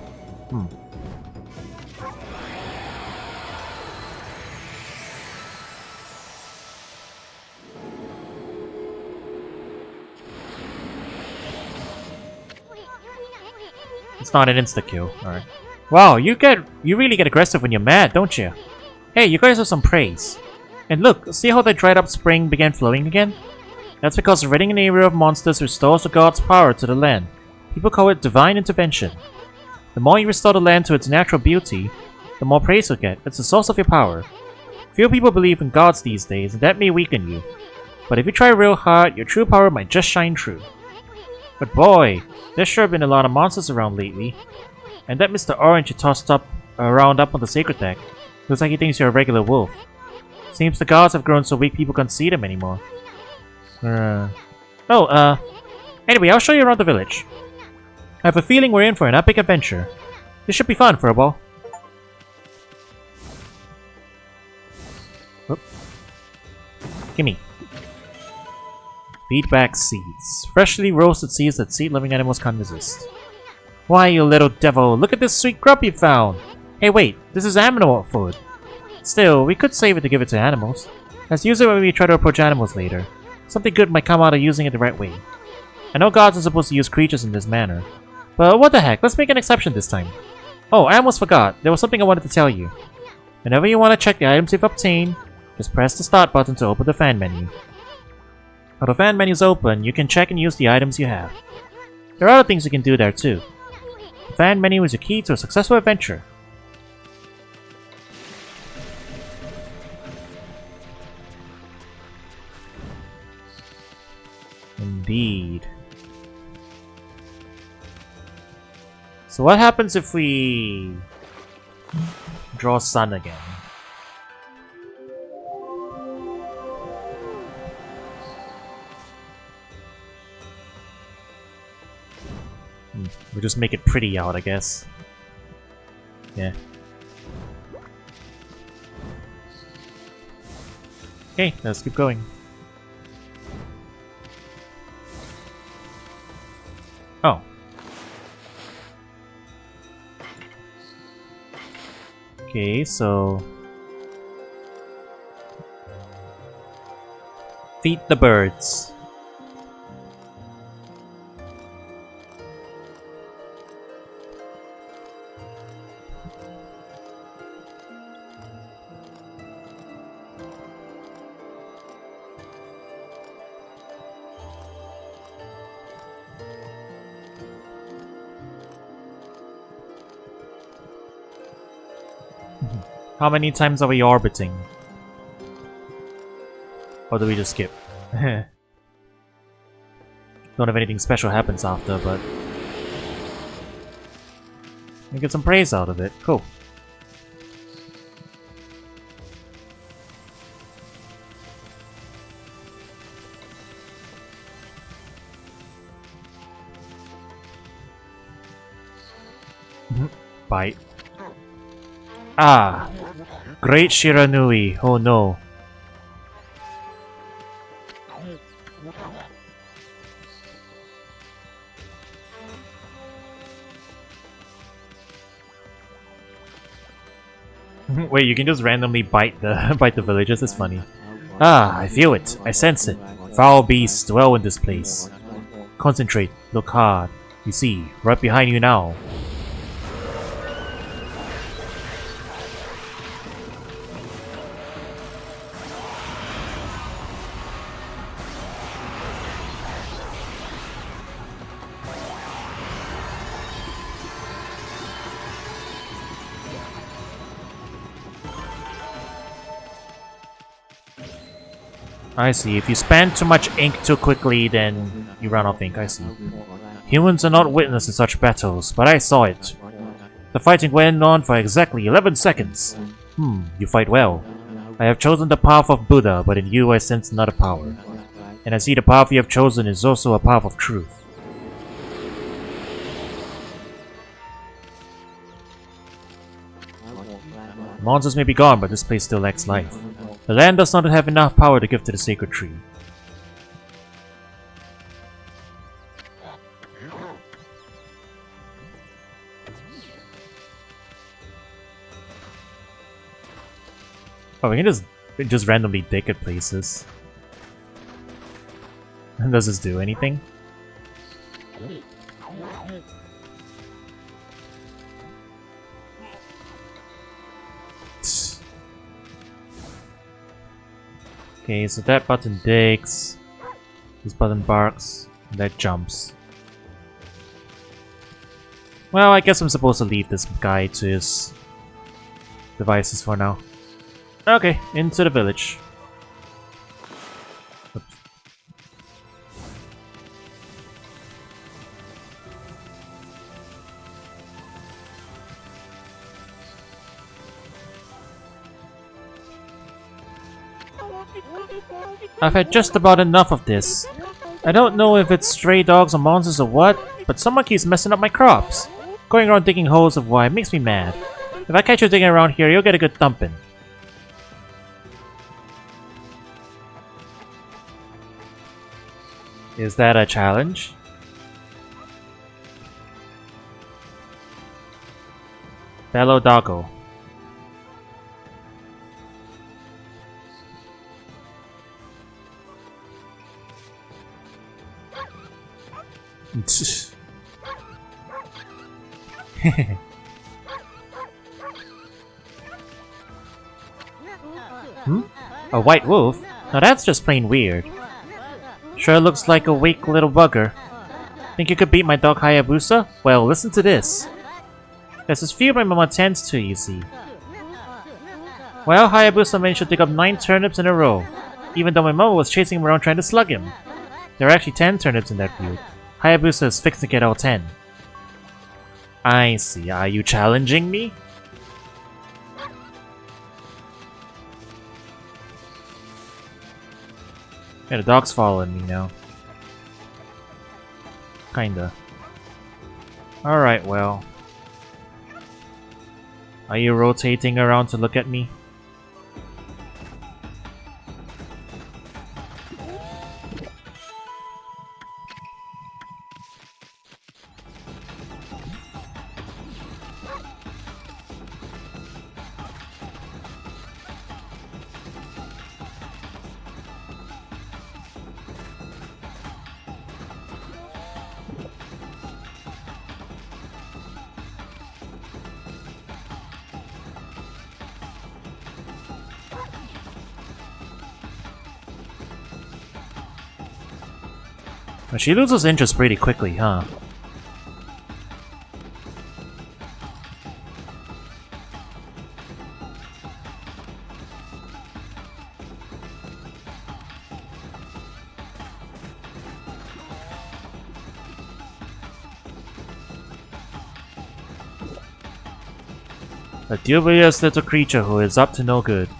It's not an insta-kill. Alright. Wow, you really get aggressive when you're mad, don't you? Hey, you guys have some praise. And look, see how the dried up spring began flowing again? That's because ridding an area of monsters restores the god's power to the land. People call it divine intervention. The more you restore the land to its natural beauty, the more praise you'll get. It's the source of your power. Few people believe in gods these days, and that may weaken you. But if you try real hard, your true power might just shine through. But boy, there's sure been a lot of monsters around lately. And that Mr. Orange you tossed around up on the sacred deck. Looks like he thinks you're a regular wolf. Seems the gods have grown so weak people can't see them anymore. Anyway, I'll show you around the village. I have a feeling we're in for an epic adventure. This should be fun, Furball. Whoop. Gimme. Feedback seeds. Freshly roasted seeds that seed-loving animals can't resist. Why, you little devil, look at this sweet grub you found! Hey wait, this is animal food. Still, we could save it to give it to animals. Let's use it when we try to approach animals later. Something good might come out of using it the right way. I know gods are supposed to use creatures in this manner. But what the heck, let's make an exception this time. Oh, I almost forgot, there was something I wanted to tell you. Whenever you want to check the items you've obtained, just press the start button to open the fan menu. While the fan menu is open, you can check and use the items you have. There are other things you can do there too. The fan menu is your key to a successful adventure. Indeed. So what happens if we draw sun again? We'll just make it pretty out, I guess. Yeah. Okay, let's keep going. Oh. Okay, so... feed the birds. How many times are we orbiting? Or do we just skip? Don't have anything special happens after, but... we get some praise out of it. Cool. Bite. Ah! Great Shiranui! Oh no. Wait, you can just randomly bite the bite the villagers? That's funny. Ah, I feel it. I sense it. Foul beasts dwell in this place. Concentrate. Look hard. You see, right behind you now. I see. If you spend too much ink too quickly, then you run off ink. I see. Humans are not witness to such battles, but I saw it. The fighting went on for exactly 11 seconds. You fight well. I have chosen the path of Buddha, but in you I sense another power. And I see the path you have chosen is also a path of truth. Monsters may be gone, but this place still lacks life. The land does not have enough power to give to the sacred tree. Oh, we can just randomly dig at places. Does this do anything? Okay, so that button digs, this button barks, and that jumps. Well, I guess I'm supposed to leave this guy to his devices for now. Okay, into the village. Oops. I've had just about enough of this. I don't know if it's stray dogs or monsters or what, but someone keeps messing up my crops. Going around digging holes of wire makes me mad. If I catch you digging around here, you'll get a good thumping. Is that a challenge? Bello Doggo. A white wolf? Now that's just plain weird. Sure looks like a weak little bugger. Think you could beat my dog Hayabusa? Well, listen to this. There's this field my mama tends to, you see. Well, Hayabusa managed to dig up 9 turnips in a row, even though my mama was chasing him around trying to slug him. There are actually 10 turnips in that field. Hayabusa is fixing to get all 10. I see. Are you challenging me? Yeah, the dog's following me now. Kinda. Alright, well. Are you rotating around to look at me? But she loses interest pretty quickly, huh? A dubious little creature who is up to no good.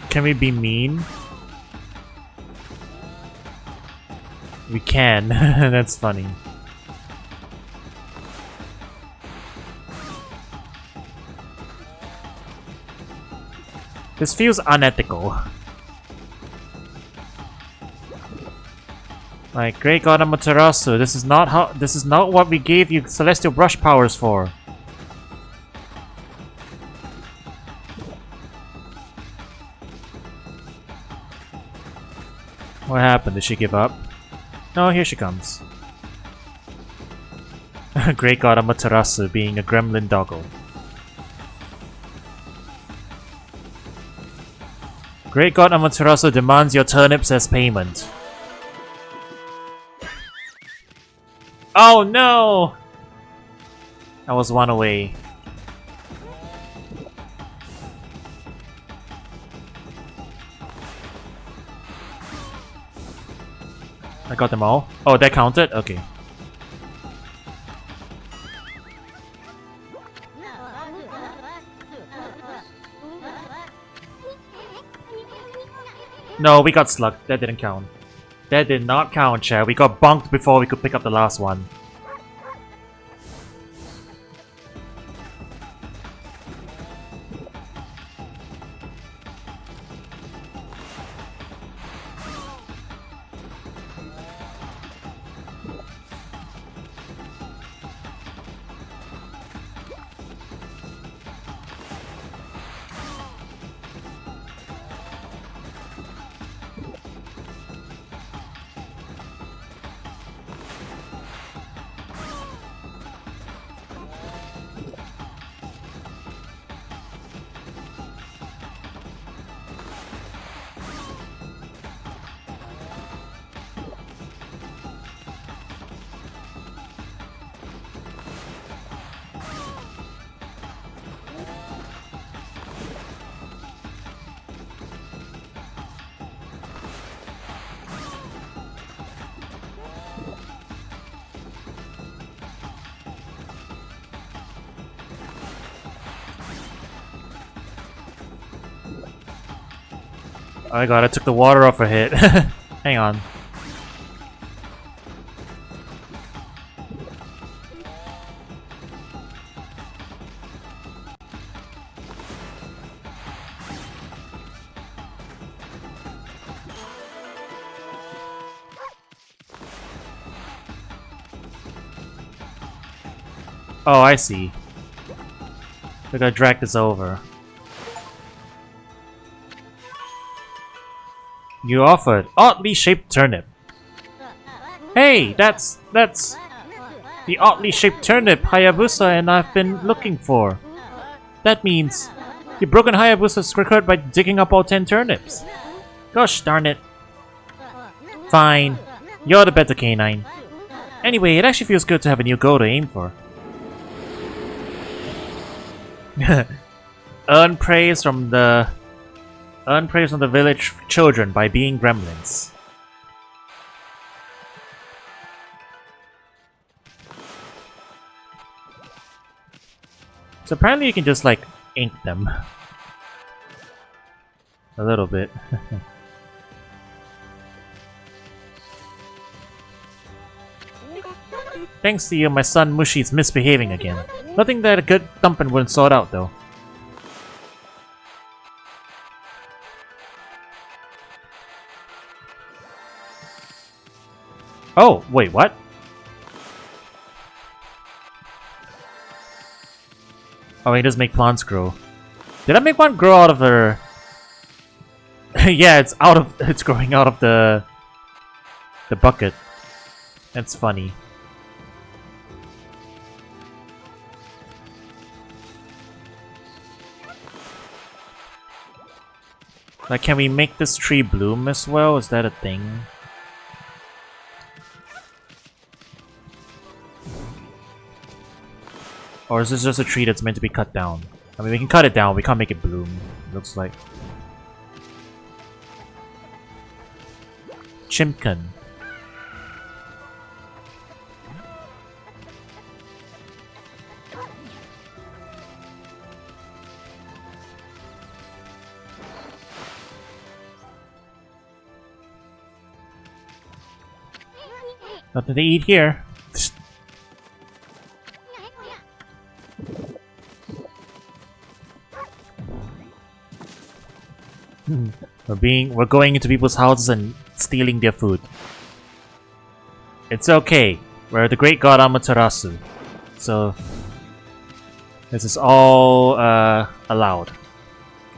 Can we be mean? We can. That's funny. This feels unethical. Like, Great God Amaterasu, this is not what we gave you celestial brush powers for. What happened? Did she give up? No, here she comes. Great God Amaterasu being a gremlin doggo. Great God Amaterasu demands your turnips as payment. Oh no! I was one away. I got them all. Oh, that counted? Okay. No, we got slugged. That didn't count. That did not count, chat. We got bonked before we could pick up the last one. Oh my god, I took the water off her hit. Hang on. Oh, I see. We gotta drag this over. You offered oddly shaped turnip. Hey, that's the oddly shaped turnip Hayabusa and I've been looking for. That means you've broken Hayabusa's record by digging up all 10 turnips. Gosh darn it. Fine, you're the better canine. Anyway, it actually feels good to have a new goal to aim for. Earn praise from the village children by being gremlins. So apparently you can just like ink them. A little bit. Thanks to you, my son Mushi's misbehaving again. Nothing that a good thumping wouldn't sort out though. Oh, wait, what? Oh, he does make plants grow. Did I make one grow out of her? Yeah, it's growing out of the bucket. That's funny. Like, can we make this tree bloom as well? Is that a thing? Or is this just a tree that's meant to be cut down? I mean, we can cut it down, we can't make it bloom, looks like. Chimkin. Nothing to eat here. We're going into people's houses and stealing their food. It's okay. We're the great god Amaterasu. So this is all allowed.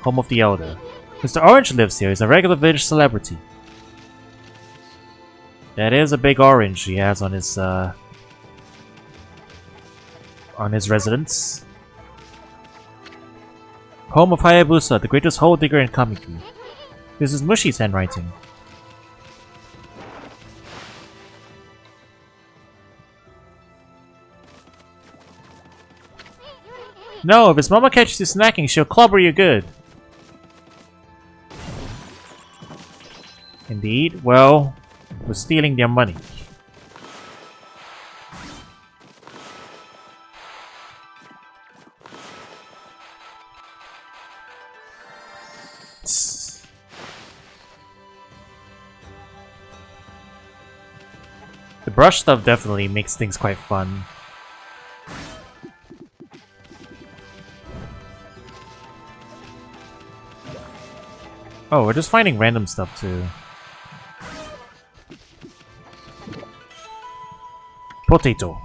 Home of the Elder. Mr. Orange lives here. He's a regular village celebrity. That is a big orange he has on his residence. Home of Hayabusa, the greatest hole digger in Kamiki. This is Mushi's handwriting. No, if his mama catches you snacking, she'll clobber you good. Indeed, well, we're stealing their money. The brush stuff definitely makes things quite fun. Oh, we're just finding random stuff too. Potato.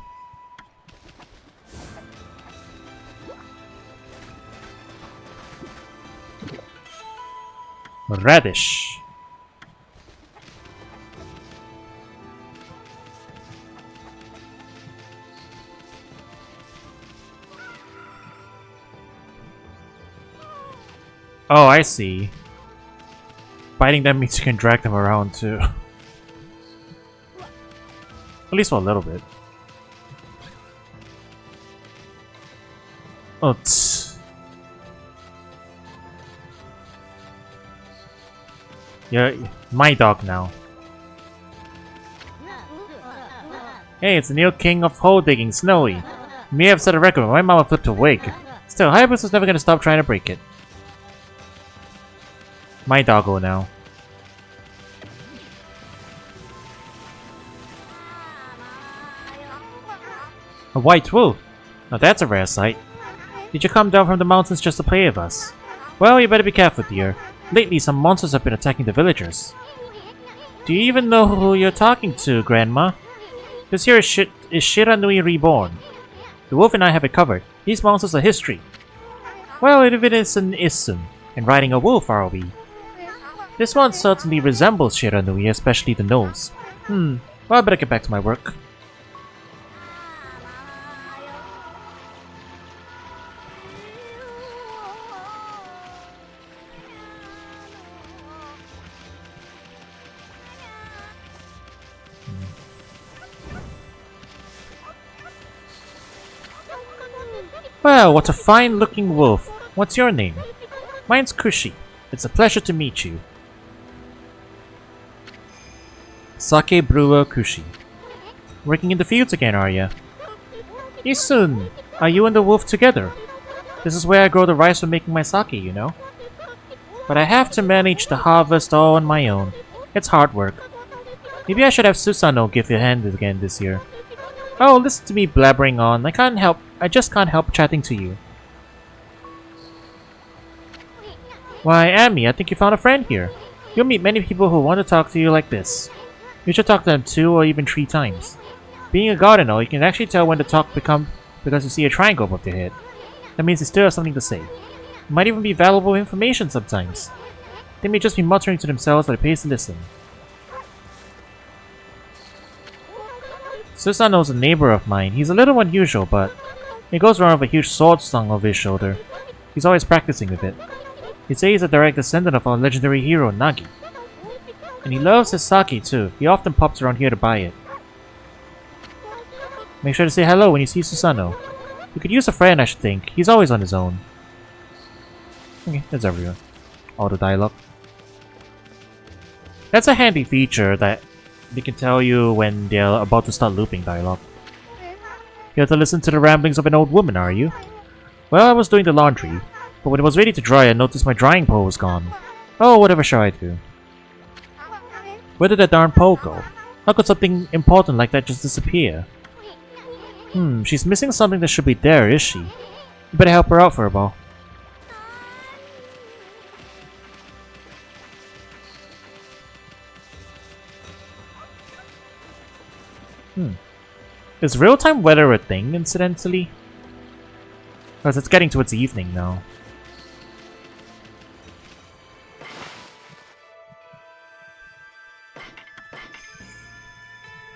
Radish. Oh, I see. Biting them means you can drag them around too. At least for a little bit. Oh, you're my dog now. Hey, it's the new king of hole digging, Snowy. You may have set a record, but my mama flipped a wig. Still, Hayabusa's never gonna stop trying to break it. My doggo now. A white wolf? Now that's a rare sight. Did you come down from the mountains just to play with us? Well, you better be careful, dear. Lately, some monsters have been attacking the villagers. Do you even know who you're talking to, Grandma? This here is Shiranui Reborn. The wolf and I have it covered. These monsters are history. Well, if it is an ism, and riding a wolf are we? This one certainly resembles Shiranui, especially the nose. Well, I better get back to my work. Well, what a fine-looking wolf. What's your name? Mine's Kushi. It's a pleasure to meet you. Sake brewer Kushi. Working in the fields again, are ya? Isun, are you and the wolf together? This is where I grow the rice for making my sake, you know. But I have to manage the harvest all on my own. It's hard work. Maybe I should have Susano give you a hand again this year. Oh, listen to me blabbering on. I just can't help chatting to you. Why, Amy, I think you found a friend here. You'll meet many people who want to talk to you like this. You should talk to them 2 or even 3 times. Being a gardener, you can actually tell when to talk because you see a triangle above their head. That means they still have something to say. It might even be valuable information sometimes. They may just be muttering to themselves, but it pays to listen. Susano's a neighbor of mine. He's a little unusual, but he goes around with a huge sword slung over his shoulder. He's always practicing with it. They say he's a direct descendant of our legendary hero, Nagi. And he loves his sake too. He often pops around here to buy it. Make sure to say hello when you see Susano. You could use a friend, I should think. He's always on his own. Okay, that's everyone. Auto dialogue. That's a handy feature that they can tell you when they're about to start looping dialogue. You have to listen to the ramblings of an old woman, are you? Well, I was doing the laundry, but when it was ready to dry, I noticed my drying pole was gone. Oh, whatever shall I do? Where did that darn pole go? How could something important like that just disappear? She's missing something that should be there, is she? You better help her out for a while. Is real-time weather a thing, incidentally? Because it's getting towards evening now.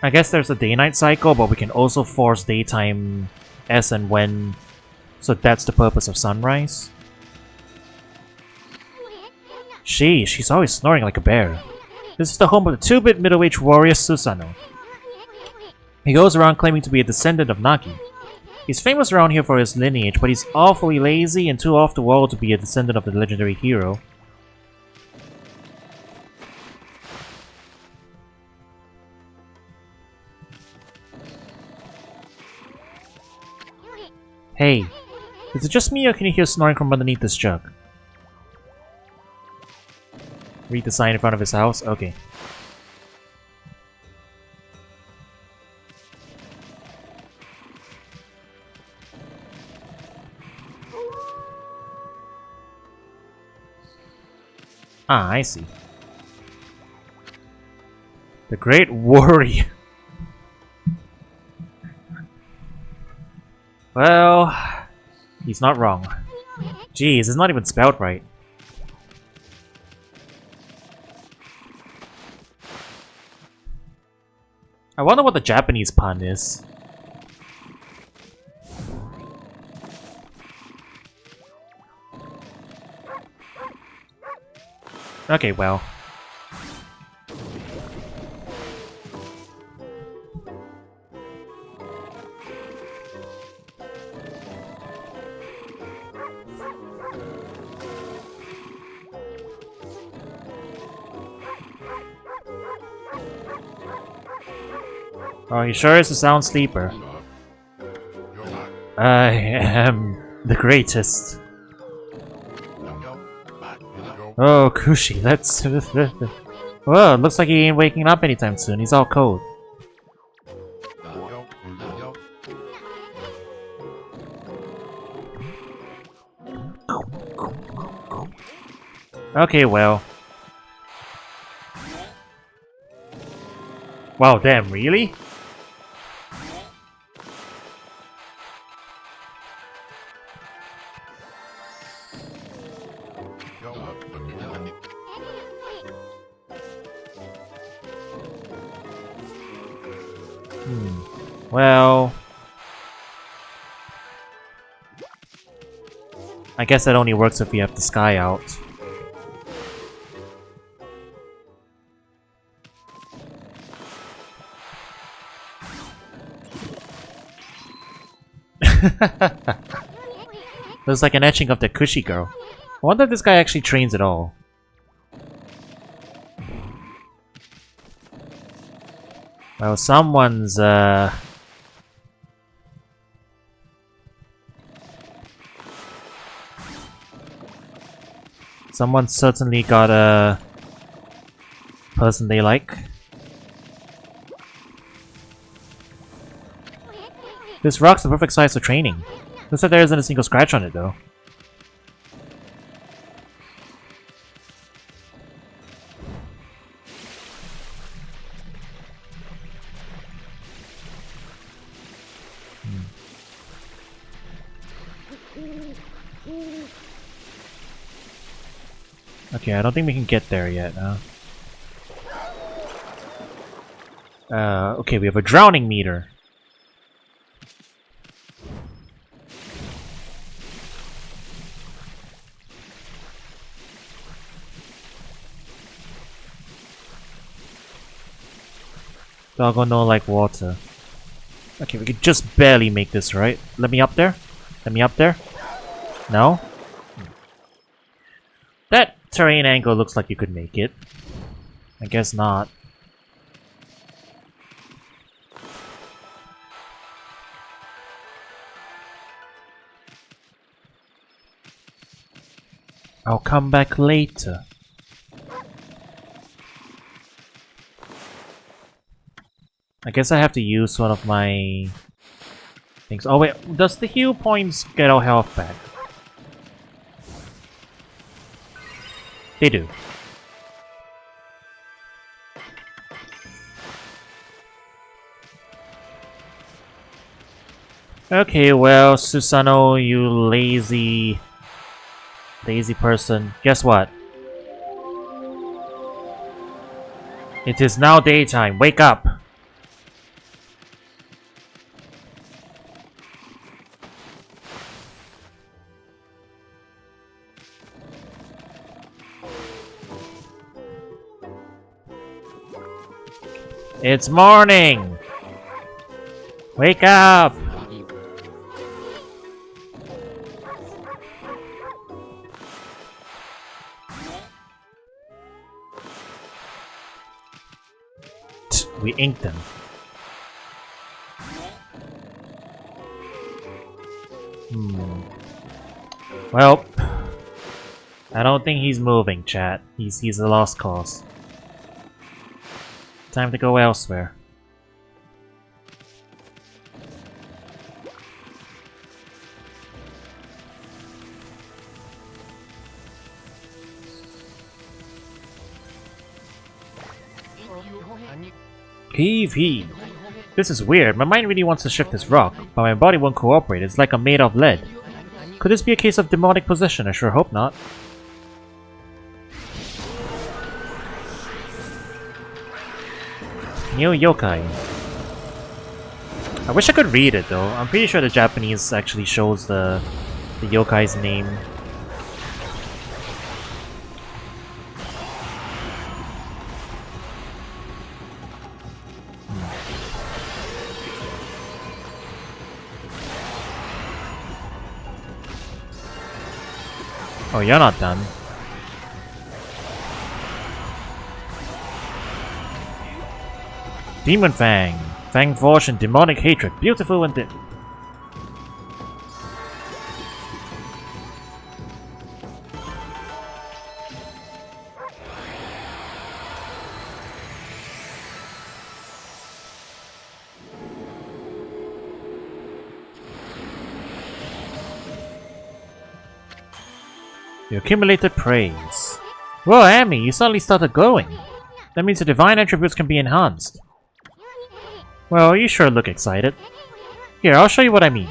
I guess there's a day-night cycle, but we can also force daytime as and when. So that's the purpose of sunrise. She's always snoring like a bear. This is the home of the 2-bit middle-aged warrior Susano. He goes around claiming to be a descendant of Nagi. He's famous around here for his lineage, but he's awfully lazy and too off the wall to be a descendant of the legendary hero. Hey, is it just me or can you hear snoring from underneath this jug? Read the sign in front of his house? Okay. Ah, I see. The Great Warrior. Well, he's not wrong. Jeez, it's not even spelled right. I wonder what the Japanese pun is. Okay, well. Oh, he sure is a sound sleeper. I am the greatest. Oh, Kushi, let's... Well, it looks like he ain't waking up anytime soon. He's all cold. Okay, well. Wow, damn, really? Well... I guess that only works if we have the sky out. Looks like an etching of the Kushi girl. I wonder if this guy actually trains at all. Well, someone's, someone certainly got a person they like. This rock's the perfect size for training. Looks like there isn't a single scratch on it, though. Okay, I don't think we can get there yet, huh? Okay, we have a drowning meter. Doggone don't like water. Okay, we could just barely make this, right? Let me up there? Let me up there? No? That terrain angle looks like you could make it. I guess not. I'll come back later. I guess I have to use one of my things. Oh wait, does the heal points get our health back? They do. Okay, well, Susano, you lazy person. Guess what? It is now daytime. Wake up! It's morning! Wake up! We inked them. Well, I don't think he's moving, chat. He's a lost cause. Time to go elsewhere. Heave heave. This is weird. My mind really wants to shift this rock, but my body won't cooperate. It's like I'm made of lead. Could this be a case of demonic possession? I sure hope not. New yokai. I wish I could read it though. I'm pretty sure the Japanese actually shows the yokai's name. Oh, you're not done. Demon Fang. Fang Force and demonic hatred. Beautiful and you accumulated praise. Whoa, Amy, you suddenly started glowing. That means the divine attributes can be enhanced. Well, you sure look excited. Here, I'll show you what I mean.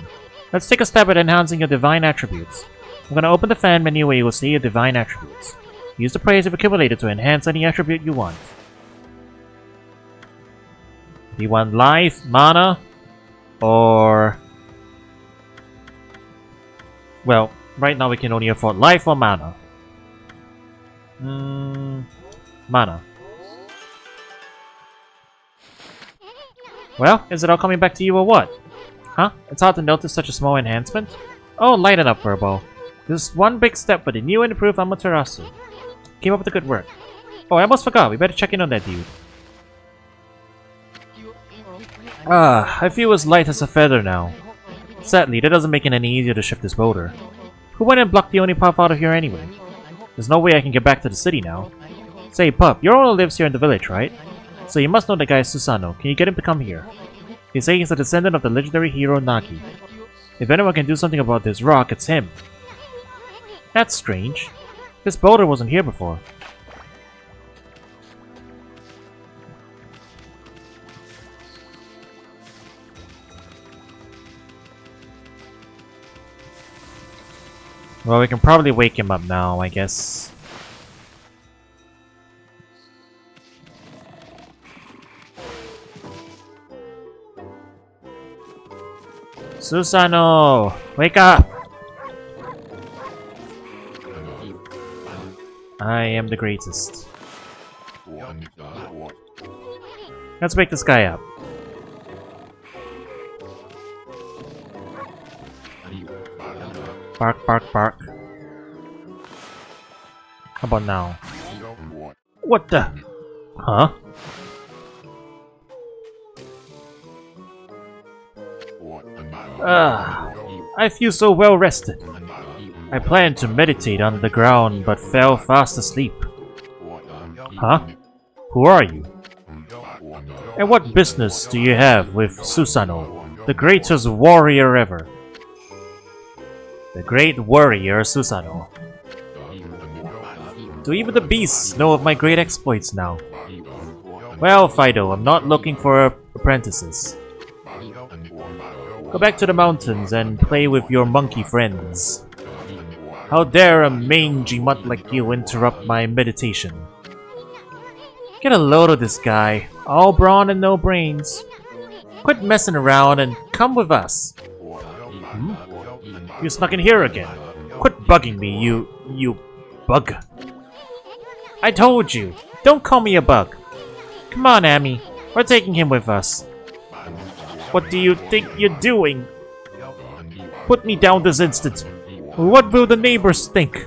Let's take a stab at enhancing your divine attributes. I'm gonna open the fan menu where you will see your divine attributes. Use the praise you've accumulated to enhance any attribute you want. Do you want life, mana, or... Well, right now we can only afford life or mana. Mana. Well, is it all coming back to you or what? Huh? It's hard to notice such a small enhancement? Oh, lighten up, Furball. This is one big step for the new and improved Amaterasu. Keep up the good work. Oh, I almost forgot. We better check in on that dude. I feel as light as a feather now. Sadly, that doesn't make it any easier to shift this boulder. Who went and blocked the only path out of here anyway? There's no way I can get back to the city now. Say, pup, your owner lives here in the village, right? So you must know the guy Susano. Can you get him to come here? They say he's a descendant of the legendary hero Nagi. If anyone can do something about this rock, it's him. That's strange. This boulder wasn't here before. Well, we can probably wake him up now, I guess. Susano! Wake up! I am the greatest. Let's wake this guy up. Bark, bark, bark. How about now? What the? Huh? I feel so well rested. I planned to meditate on the ground but fell fast asleep. Huh? Who are you? And what business do you have with Susano, the greatest warrior ever? The great warrior Susano. Do even the beasts know of my great exploits now? Well, Fido, I'm not looking for apprentices. Go back to the mountains and play with your monkey friends. How dare a mangy mutt like you interrupt my meditation? Get a load of this guy, all brawn and no brains. Quit messing around and come with us. You snuck in here again. Quit bugging me, you bug. I told you, don't call me a bug. Come on, Amy, we're taking him with us. What do you think you're doing? Put me down this instant. What will the neighbors think?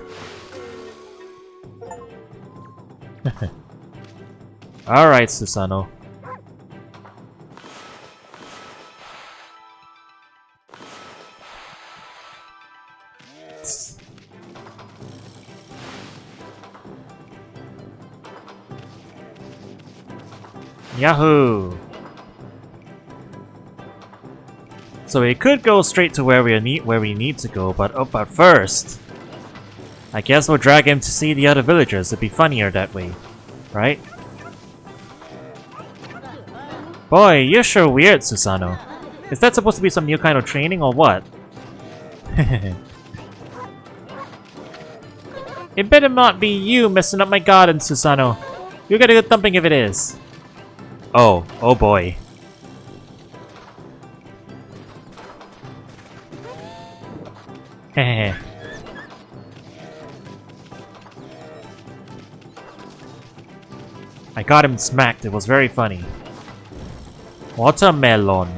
Alright, Susano. Yahoo! So we could go straight to where we need to go, but first, I guess we'll drag him to see the other villagers. It'd be funnier that way, right? Boy, you're sure weird, Susano. Is that supposed to be some new kind of training or what? It better not be you messing up my garden, Susano. You'll get a good thumping if it is. Oh boy. Hehehe. I got him smacked, it was very funny. Watermelon.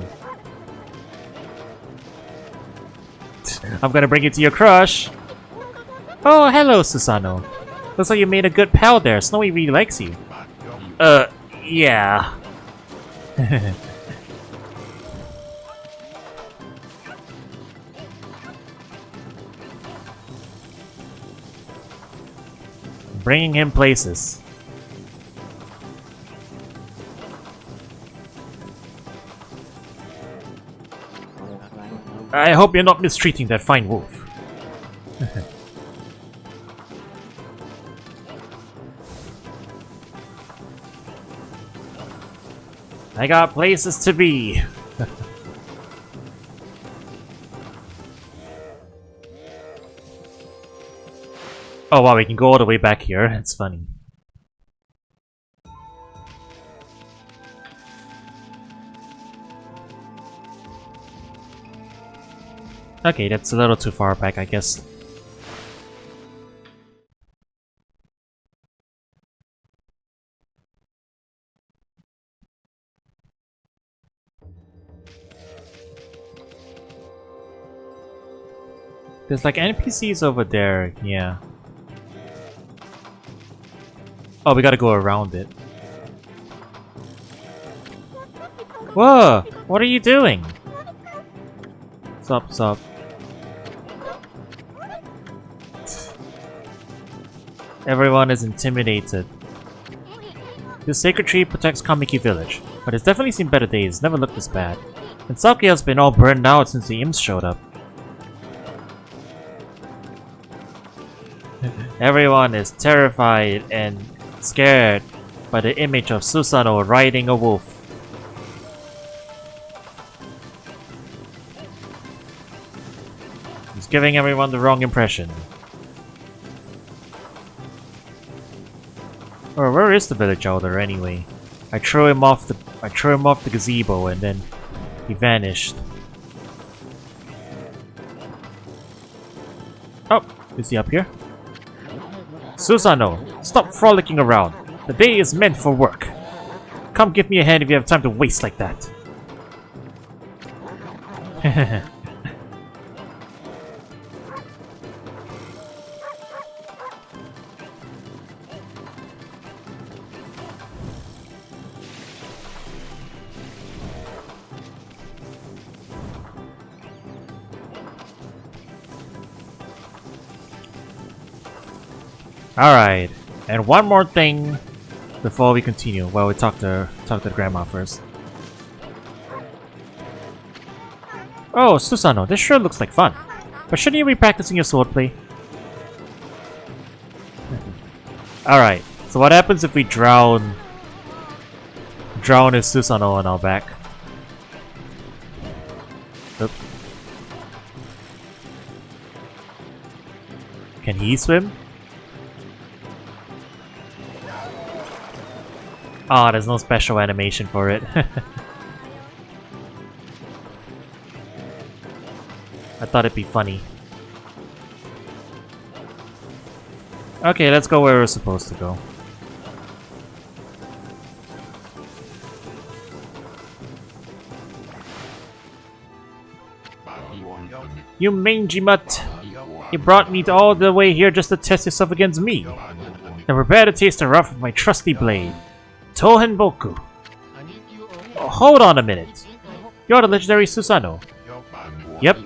I'm gonna bring it to your crush. Oh, hello, Susano. Looks like you made a good pal there. Snowy really likes you. Yeah. Bringing him places. I hope you're not mistreating that fine wolf. I got places to be. Oh wow, we can go all the way back here. It's funny. Okay, that's a little too far back, I guess. There's like NPCs over there, yeah. Oh, we gotta go around it. Whoa! What are you doing? Sup, sup. Everyone is intimidated. This sacred tree protects Kamiki village, but it's definitely seen better days, never looked this bad. And Saki has been all burned out since the imps showed up. Everyone is terrified and scared by the image of Susano riding a wolf. He's giving everyone the wrong impression. Or where is the village elder anyway? I threw him off the gazebo and then he vanished. Oh, is he up here? Susanoo, stop frolicking around. The day is meant for work. Come give me a hand if you have time to waste like that. Alright, and one more thing before we continue. Well, we talk to the grandma first. Oh, Susanoo, this sure looks like fun. But shouldn't you be practicing your swordplay? Alright, so what happens if we drown his Susanoo on our back? Oop. Can he swim? Ah, there's no special animation for it. I thought it'd be funny. Okay, let's go where we're supposed to go. You mangy mutt! You brought me all the way here just to test yourself against me. Now prepare to taste the wrath of my trusty blade. Tohen Boku. Oh, hold on a minute. You're the legendary Susanoo. Yep,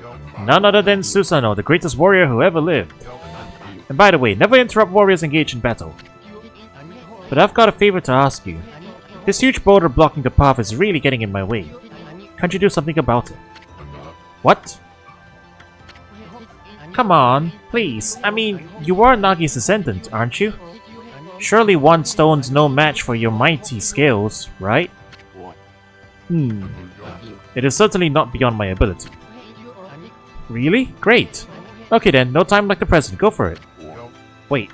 none other than Susanoo, the greatest warrior who ever lived. And by the way, never interrupt warriors engaged in battle. But I've got a favor to ask you. This huge boulder blocking the path is really getting in my way. Can't you do something about it? What? Come on, please. I mean, you are Nagi's descendant, aren't you? Surely one stone's no match for your mighty skills, right? It is certainly not beyond my ability. Really? Great. Okay then, no time like the present, go for it. Wait.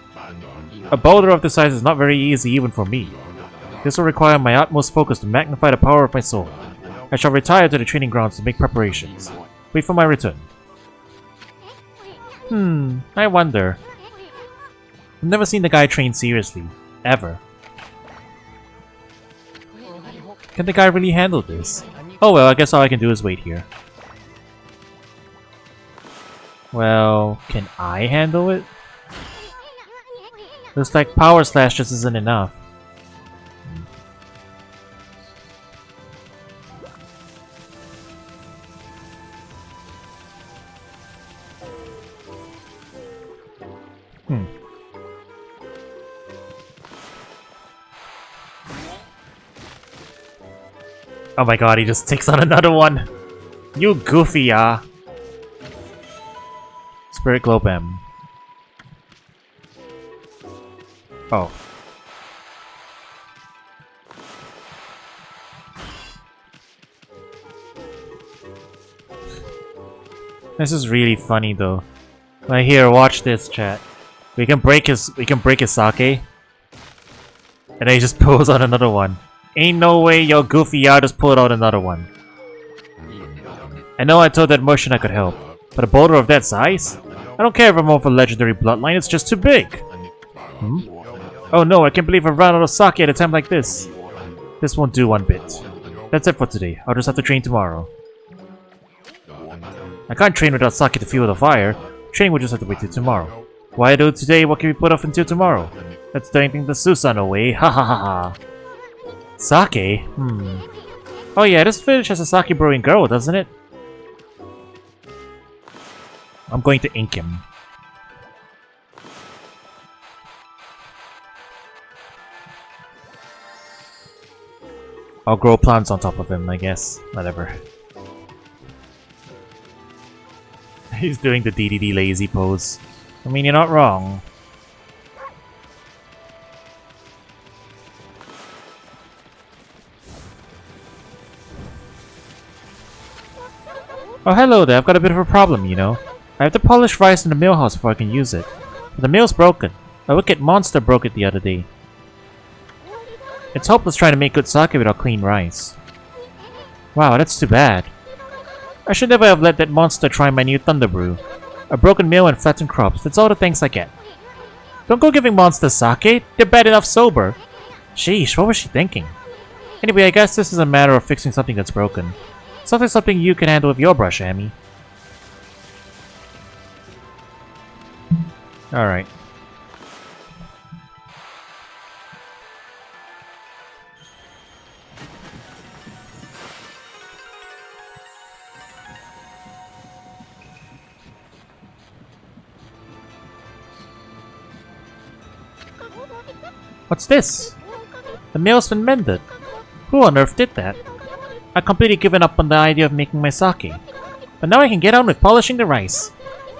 A boulder of this size is not very easy even for me. This will require my utmost focus to magnify the power of my sword. I shall retire to the training grounds to make preparations. Wait for my return. I wonder. I've never seen the guy train seriously. Ever. Can the guy really handle this? Oh well, I guess all I can do is wait here. Well, can I handle it? Looks like Power Slash just isn't enough. Oh my god, he just takes on another one! You goofy, Spirit Globe M. Oh. This is really funny though. Like here, watch this, chat. We can break his sake. And then he just pulls out another one. Ain't no way your goofy just pulled out another one. I know I told that motion I could help, but a boulder of that size? I don't care if I'm over legendary bloodline, it's just too big. Oh no, I can't believe I ran out of sake at a time like this. This won't do one bit. That's it for today. I'll just have to train tomorrow. I can't train without sake to fuel the fire. Training will just have to wait till tomorrow. Why do it today? What can we put off until tomorrow? That's the anything the Susanoo way. Ha ha ha ha. Sake? Oh yeah, this village has a sake brewing girl, doesn't it? I'm going to ink him. I'll grow plants on top of him, I guess. Whatever. He's doing the DDD lazy pose. I mean, you're not wrong. Oh, hello there. I've got a bit of a problem, you know. I have to polish rice in the mill house before I can use it. But the mill's broken. A wicked monster broke it the other day. It's hopeless trying to make good sake without clean rice. Wow, that's too bad. I should never have let that monster try my new Thunder Brew. A broken mill and flattened crops, that's all the thanks I get. Don't go giving monsters sake, they're bad enough sober. Sheesh, what was she thinking? Anyway, I guess this is a matter of fixing something that's broken. Something you can handle with your brush, Amy. Alright. What's this? The mill's been mended. Who on earth did that? I've completely given up on the idea of making my sake. But now I can get on with polishing the rice.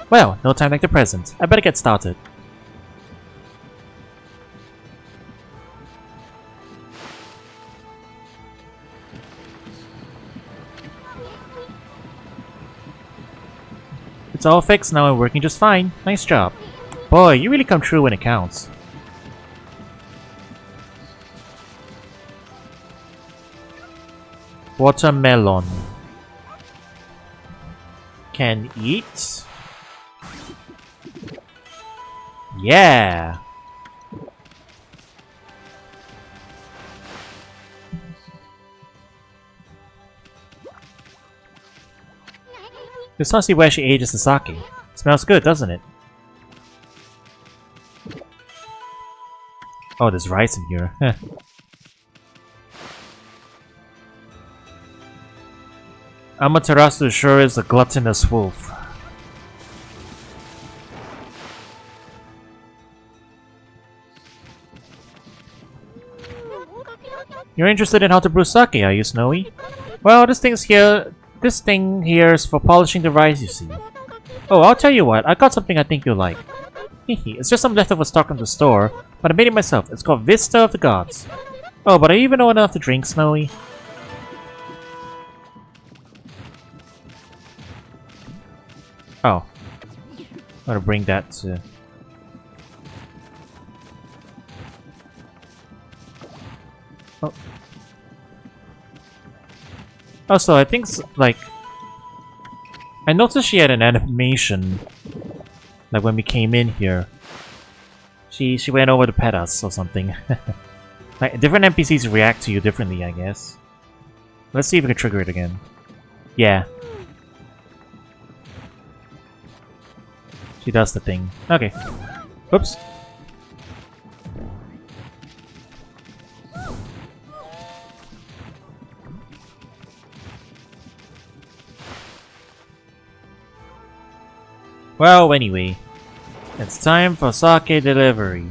Well, no time like the present. I better get started. It's all fixed now and working just fine. Nice job. Boy, you really come true when it counts. Watermelon. Can eat? Yeah! Just want to see where she ages the sake. Smells good, doesn't it? Oh, there's rice in here. Amaterasu sure is a gluttonous wolf. You're interested in how to brew sake, are you, Snowy? Well, this thing here is for polishing the rice, you see. Oh, I'll tell you what, I got something I think you'll like. Hehe, it's just some leftover stock from the store, but I made it myself. It's called Vista of the Gods. Oh, but I even know enough to drink, Snowy. Oh. Gotta bring that to... Oh. Also, I think, like... I noticed she had an animation. Like when we came in here. She went over to pet us or something. Like, different NPCs react to you differently, I guess. Let's see if we can trigger it again. Yeah. She does the thing. Okay. Oops. Well, anyway. It's time for sake delivery.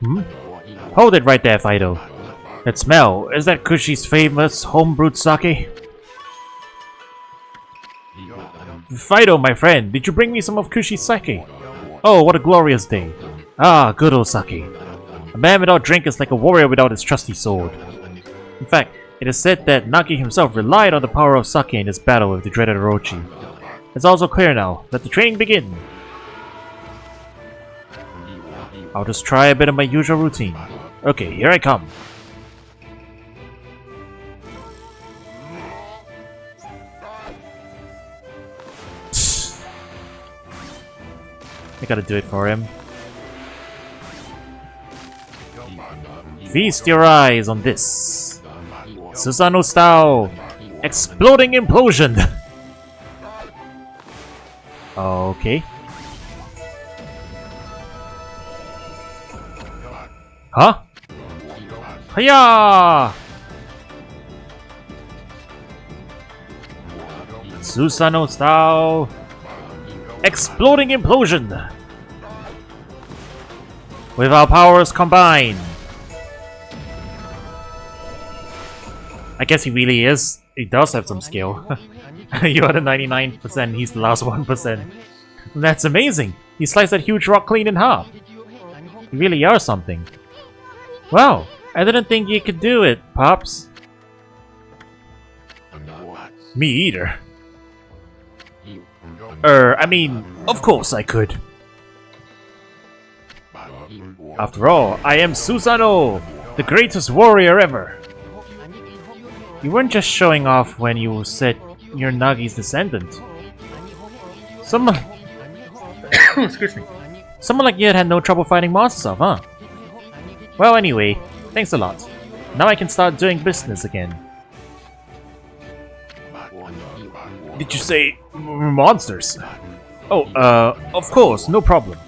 Hmm? Hold it right there, Fido. That smell, is that Kushi's famous homebrewed sake? Fido, my friend, did you bring me some of Kushi's sake? Oh, what a glorious day. Ah, good old sake. A man without drink is like a warrior without his trusty sword. In fact, it is said that Nagi himself relied on the power of sake in his battle with the dreaded Orochi. It's also clear now. Let the training begin. I'll just try a bit of my usual routine. Okay, here I come. I gotta do it for him. Feast your eyes on this. Susanoo style. Exploding implosion. Okay. Huh? Hiya! Susanoo style. Exploding implosion. With our powers combined. I guess he really is. He does have some skill. You are the 99%, he's the last 1%. That's amazing. He sliced that huge rock clean in half. You really are something. Wow, I didn't think you could do it, Pops. Me either. I mean, of course I could. After all, I am Susanoo, the greatest warrior ever. You weren't just showing off when you said you're Nagi's descendant. Someone... Excuse me. Someone like you had no trouble fighting monsters off, huh? Well, anyway, thanks a lot. Now I can start doing business again. Did you say monsters? Oh, of course, no problem.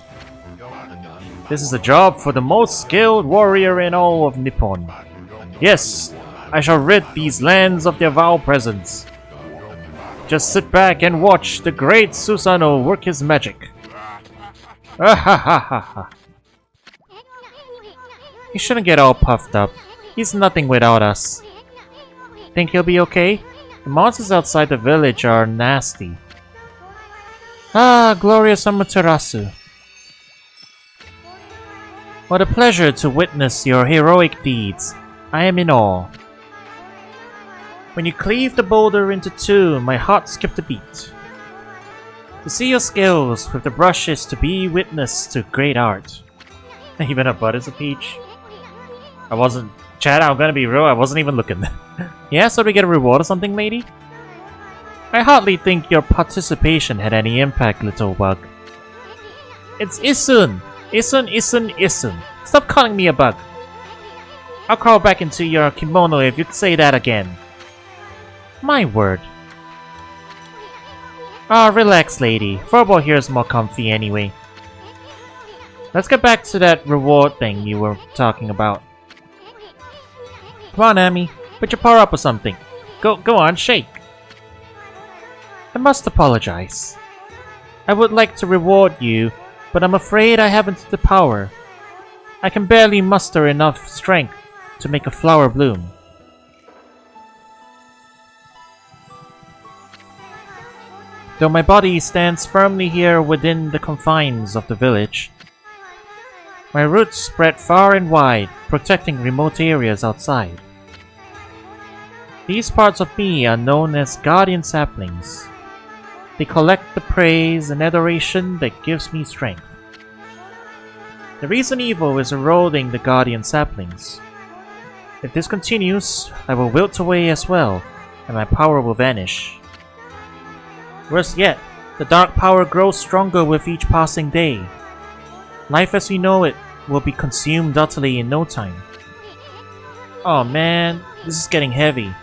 This is a job for the most skilled warrior in all of Nippon. Yes, I shall rid these lands of their vile presence. Just sit back and watch the great Susanoo work his magic. Ah ha ha ha ha. He shouldn't get all puffed up. He's nothing without us. Think he'll be okay? The monsters outside the village are nasty. Ah, glorious Amaterasu. What a pleasure to witness your heroic deeds. I am in awe. When you cleaved the boulder into two, my heart skipped a beat. To see your skills with the brush is to be witness to great art. Even a butt is a peach. I wasn't... Chad, I'm gonna be real, I wasn't even looking. Yeah, so do we get a reward or something, lady? I hardly think your participation had any impact, little bug. It's Isun! Isun, Isun, Isun. Stop calling me a bug. I'll crawl back into your kimono if you say that again. My word. Ah, relax, lady. Furball here is more comfy anyway. Let's get back to that reward thing you were talking about. Come on, Amy. Put your paw up or something. Go on, shake. I must apologize. I would like to reward you, but I'm afraid I haven't the power. I can barely muster enough strength to make a flower bloom. Though my body stands firmly here within the confines of the village, my roots spread far and wide, protecting remote areas outside. These parts of me are known as guardian saplings. They collect the praise and adoration that gives me strength. The reason evil is eroding the guardian saplings. If this continues, I will wilt away as well, and my power will vanish. Worse yet, the dark power grows stronger with each passing day. Life as we know it will be consumed utterly in no time. Oh man, this is getting heavy.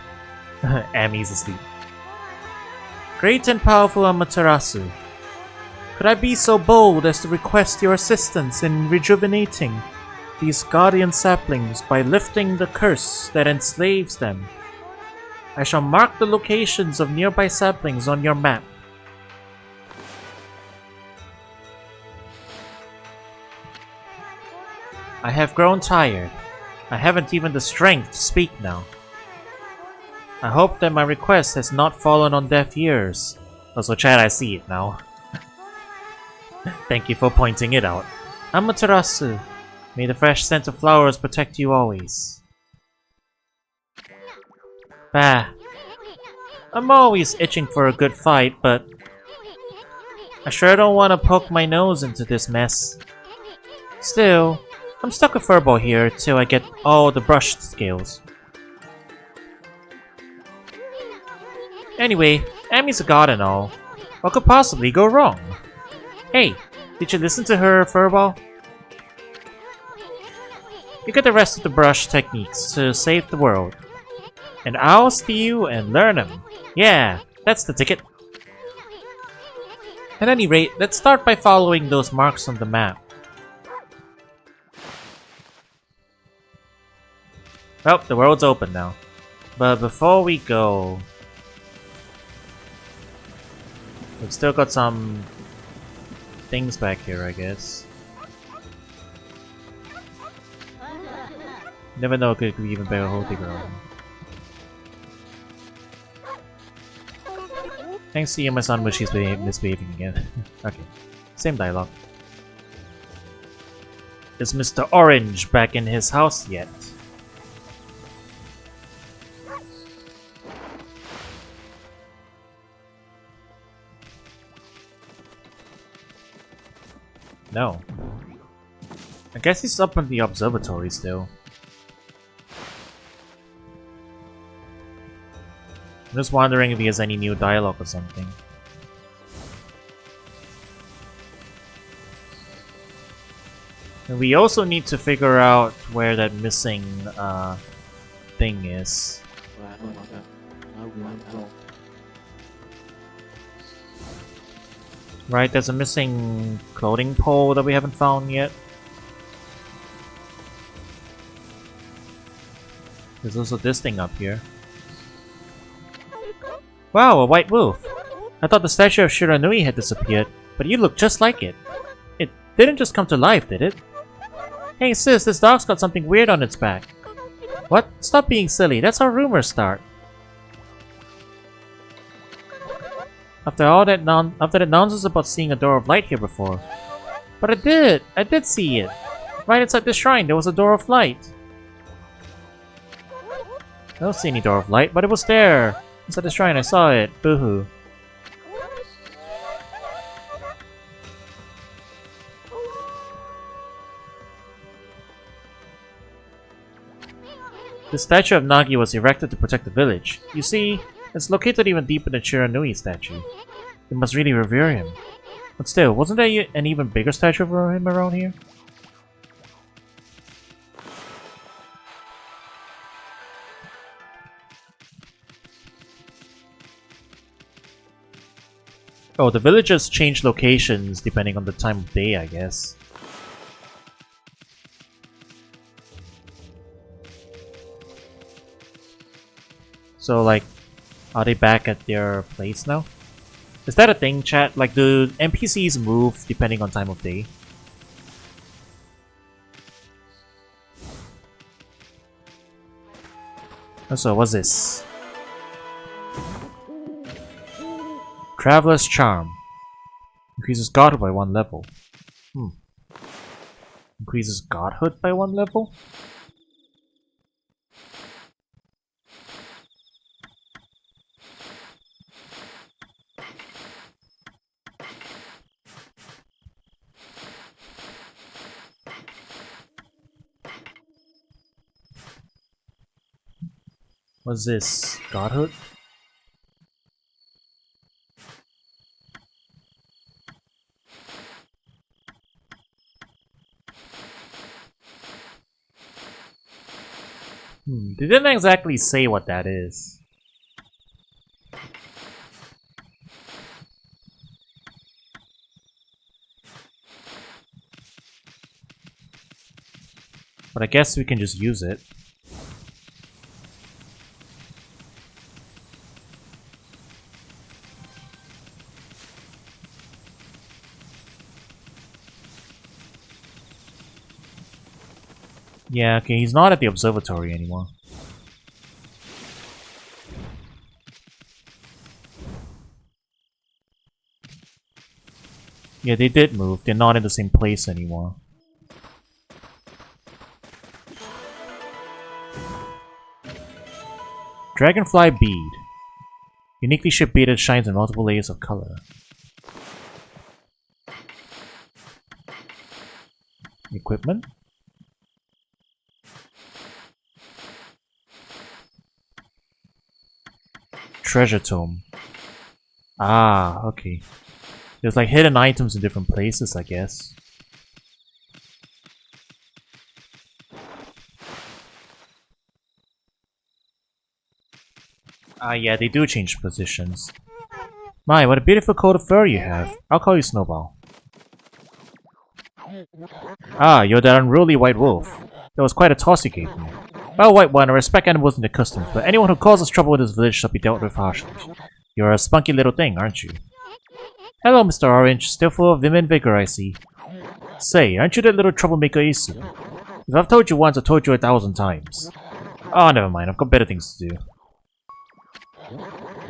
Amy's asleep. Great and powerful Amaterasu, could I be so bold as to request your assistance in rejuvenating these guardian saplings by lifting the curse that enslaves them? I shall mark the locations of nearby saplings on your map. I have grown tired. I haven't even the strength to speak now. I hope that my request has not fallen on deaf ears. Also, Chad, I see it now. Thank you for pointing it out. Amaterasu, may the fresh scent of flowers protect you always. Bah. I'm always itching for a good fight, but I sure don't want to poke my nose into this mess. Still, I'm stuck with Furball here till I get all the brush skills. Anyway, Amy's a god and all. What could possibly go wrong? Hey, did you listen to her, Furball? You get the rest of the brush techniques to save the world. And I'll steal and learn them. Yeah, that's the ticket. At any rate, let's start by following those marks on the map. Well, the world's open now. But before we go... we've still got some things back here, I guess. Never know, could be even better holding girl. Thanks to you, my son, but she's misbehaving again. Okay, same dialogue. Is Mr. Orange back in his house yet? No. guess he's up in the observatory still. I'm just wondering if he has any new dialogue or something. And we also need to figure out where that missing thing is. Right, there's a missing clothing pole that we haven't found yet. There's also this thing up here. Wow, a white wolf! I thought the statue of Shiranui had disappeared, but you look just like it. It didn't just come to life, did it? Hey sis, this dog's got something weird on its back. What? Stop being silly, that's how rumors start. After that nonsense about seeing a door of light here before. But I did see it. Right inside the shrine, there was a door of light. I don't see any door of light, but it was there. Inside the shrine, I saw it. Boo-hoo. The statue of Nagi was erected to protect the village. You see, it's located even deeper than Shiranui statue. We must really revere him. But still, wasn't there an even bigger statue of him around here? Oh, the villagers change locations depending on the time of day, I guess. So, like, are they back at their place now? Is that a thing, chat? Like, do NPCs move depending on time of day? So, what's this? Traveler's Charm. Increases godhood by 1 level. Increases godhood by 1 level? What's this? Godhood? They didn't exactly say what that is. But I guess we can just use it. Yeah, okay, he's not at the observatory anymore. Yeah, they did move. They're not in the same place anymore. Dragonfly Bead. Uniquely shaped bead that shines in multiple layers of color. Equipment? Treasure Tome. Ah, okay. There's like hidden items in different places, I guess. Ah, yeah, they do change positions. My, what a beautiful coat of fur you have. I'll call you Snowball. Ah, you're that unruly white wolf. That was quite a toss you gave me. Well, White One, I respect animals and their customs, but anyone who causes trouble with this village shall be dealt with harshly. You're a spunky little thing, aren't you? Hello, Mr. Orange. Still full of vim and vigor, I see. Say, aren't you that little troublemaker Isu? If I've told you once, I've told you 1,000 times. Oh, never mind. I've got better things to do.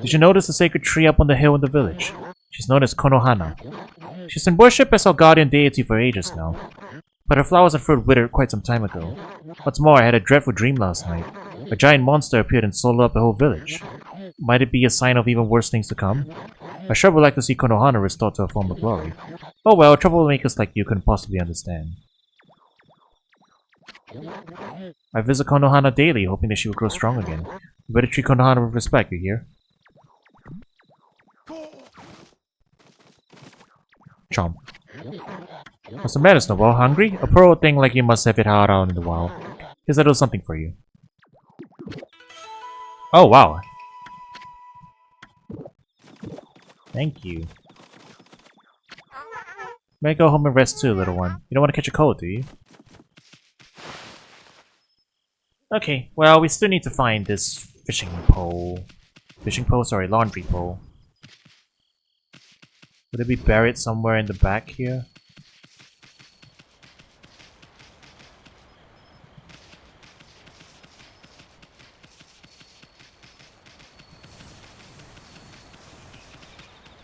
Did you notice the sacred tree up on the hill in the village? She's known as Konohana. She's been worshipped as our guardian deity for ages now. But her flowers and fruit withered quite some time ago. What's more, I had a dreadful dream last night. A giant monster appeared and swallowed up the whole village. Might it be a sign of even worse things to come? I sure would like to see Konohana restored to her former glory. Oh well, troublemakers like you couldn't possibly understand. I visit Konohana daily, hoping that she will grow strong again. You better treat Konohana with respect, you hear? Chomp. What's the matter, Snowball? Hungry? A poor old thing like you must have it hard out in the wild. Here's a little something for you. Oh, wow. Thank you. May go home and rest too, little one. You don't want to catch a cold, do you? Okay, well, we still need to find this fishing pole. Fishing pole? Sorry, laundry pole. Would it be buried somewhere in the back here?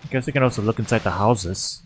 I guess we can also look inside the houses.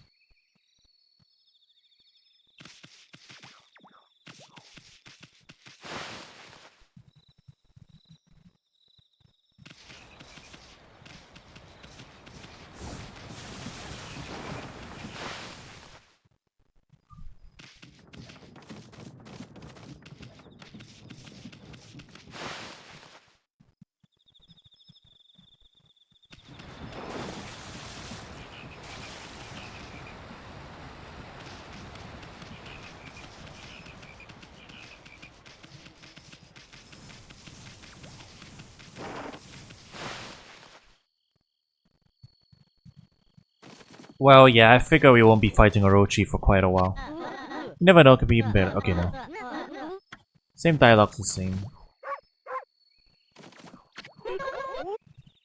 Well, yeah, I figure we won't be fighting Orochi for quite a while. You never know, it could be even better. Okay, no. Same dialogue's the same.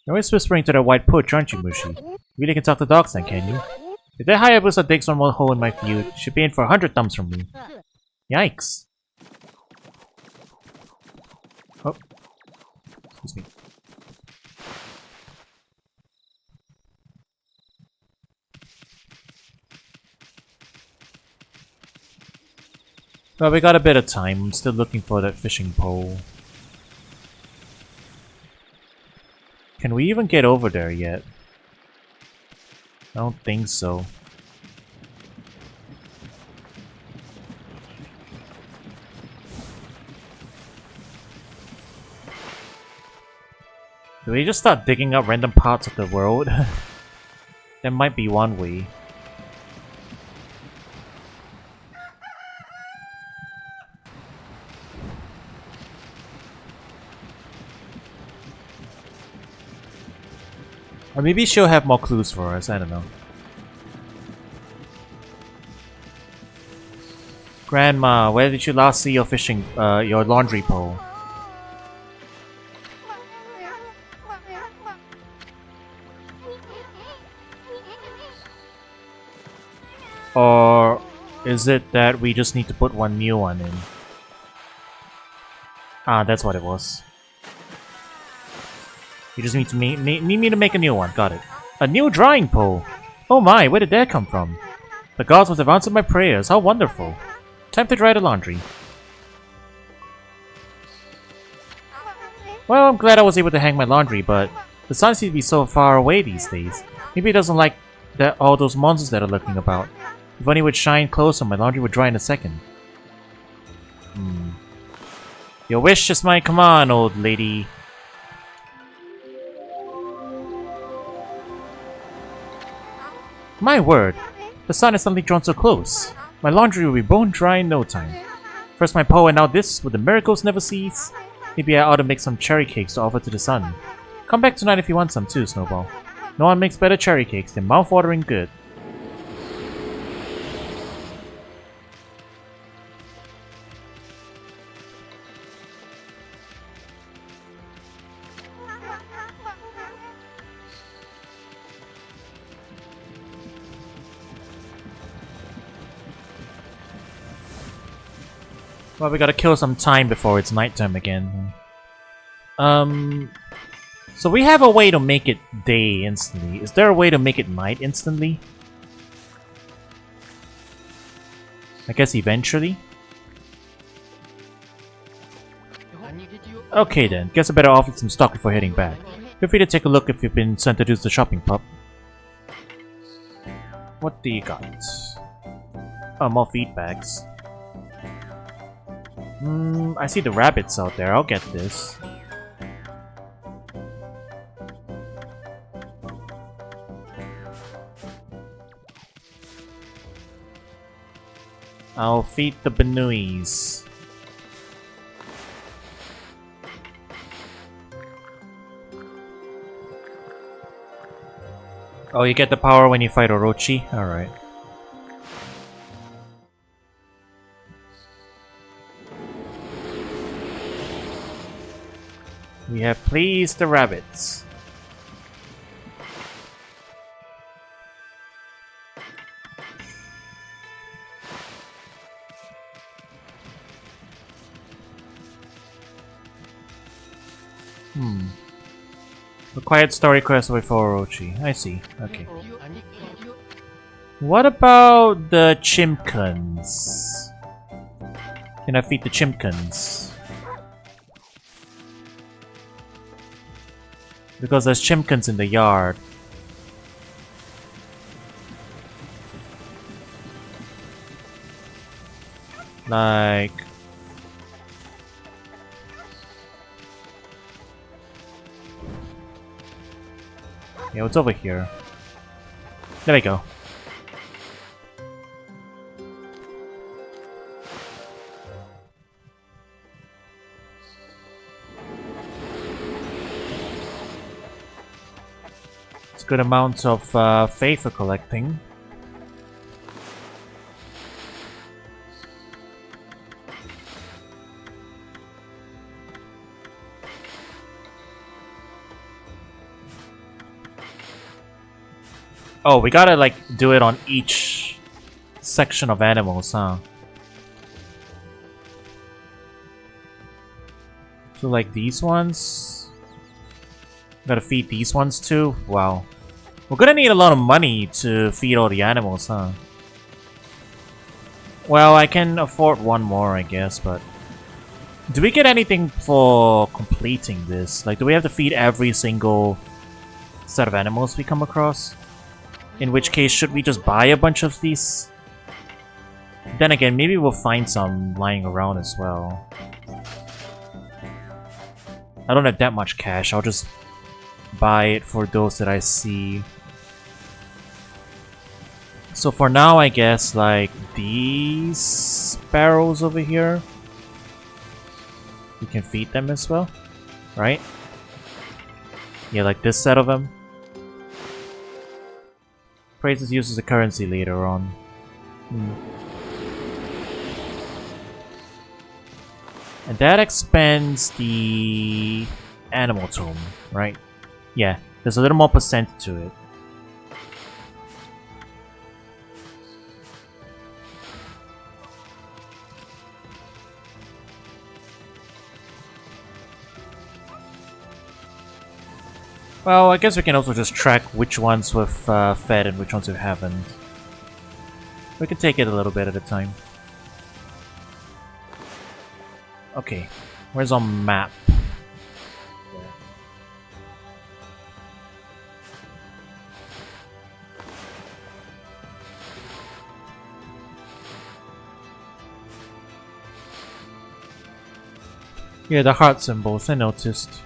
You're always whispering to that white pooch, aren't you, Mushi? You really can talk to dogs then, can you? If that Hayabusa digs one more hole in my feud, she'll be in for 100 thumbs from me. Yikes. Oh. Excuse me. Well, we got a bit of time. I'm still looking for that fishing pole. Can we even get over there yet? I don't think so. Do we just start digging up random parts of the world? That might be one way. Or maybe she'll have more clues for us, I don't know. Grandma, where did you last see your fishing, your laundry pole? Or is it that we just need to put one new one in? Ah, that's what it was. You just need me to make a new one. Got it. A new drawing pole! Oh my, where did that come from? The gods must have answered my prayers. How wonderful. Time to dry the laundry. Well, I'm glad I was able to hang my laundry, but the sun seems to be so far away these days. Maybe it doesn't like that all those monsters that are lurking about. If only it would shine closer, my laundry would dry in a second. Your wish is my command, old lady. My word, the sun is suddenly drawn so close. My laundry will be bone dry in no time. First my pole and now this, will the miracles never cease? Maybe I ought to make some cherry cakes to offer to the sun. Come back tonight if you want some too, Snowball. No one makes better cherry cakes than mouth-watering good. Well, we gotta kill some time before it's nighttime again. So we have a way to make it day instantly. Is there a way to make it night instantly? I guess eventually? Okay then, guess I better offer some stock before heading back. Feel free to take a look if you've been sent to do the shopping, pup. What do you got? Oh, more feed bags. I see the rabbits out there. I'll get this. I'll feed the Benuis. Oh, you get the power when you fight Orochi? Alright. We have pleased the rabbits. Required story quest before Orochi. I see. Okay. What about the chimkins? Can I feed the chimkins? Because there's chimkins in the yard. Like... yeah, what's over here? There we go. It's good amounts of faith for collecting. Oh, we gotta like do it on each section of animals, huh? So like these ones? Gotta feed these ones too? Wow. We're gonna need a lot of money to feed all the animals, huh? Well, I can afford one more, I guess, but... do we get anything for completing this? Like, do we have to feed every single set of animals we come across? In which case, should we just buy a bunch of these? Then again, maybe we'll find some lying around as well. I don't have that much cash, I'll just buy it for those that I see. So for now, I guess, like, these sparrows over here, we can feed them as well, right? Yeah, like this set of them. Praise is used as a currency later on. And that expands the animal tome, right? Yeah, there's a little more percent to it. Well, I guess we can also just track which ones we've fed and which ones we haven't. We can take it a little bit at a time. Okay, where's our map? Yeah, the heart symbols, I noticed.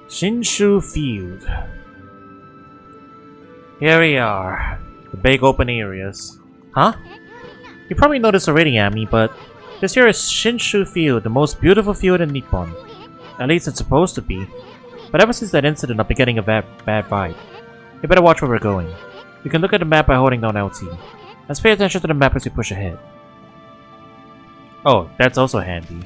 Shinshu Field. Here we are. The big open areas. Huh? You probably noticed already, Ami, but this here is Shinshu Field, the most beautiful field in Nippon. At least it's supposed to be. But ever since that incident, I've been getting a bad vibe. You better watch where we're going. You can look at the map by holding down LT. Let's pay attention to the map as we push ahead. Oh, that's also handy.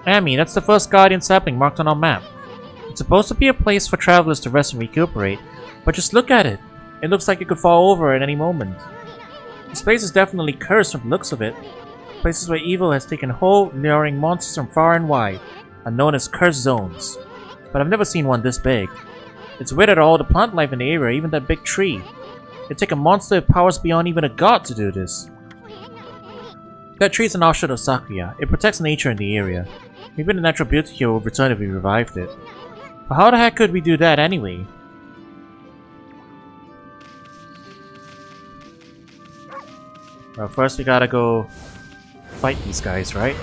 Amy, that's the first Guardian sapling marked on our map. It's supposed to be a place for travelers to rest and recuperate, but just look at it. It looks like it could fall over at any moment. This place is definitely cursed from the looks of it. Places where evil has taken hold, luring monsters from far and wide, are known as cursed zones. But I've never seen one this big. It's weird at all the plant life in the area, even that big tree. It'd take a monster with powers beyond even a god to do this. That tree is an offshoot of Sakuya. It protects nature in the area. Maybe the natural beauty here will return if we revived it. But how the heck could we do that anyway? Well, first we gotta go fight these guys, right?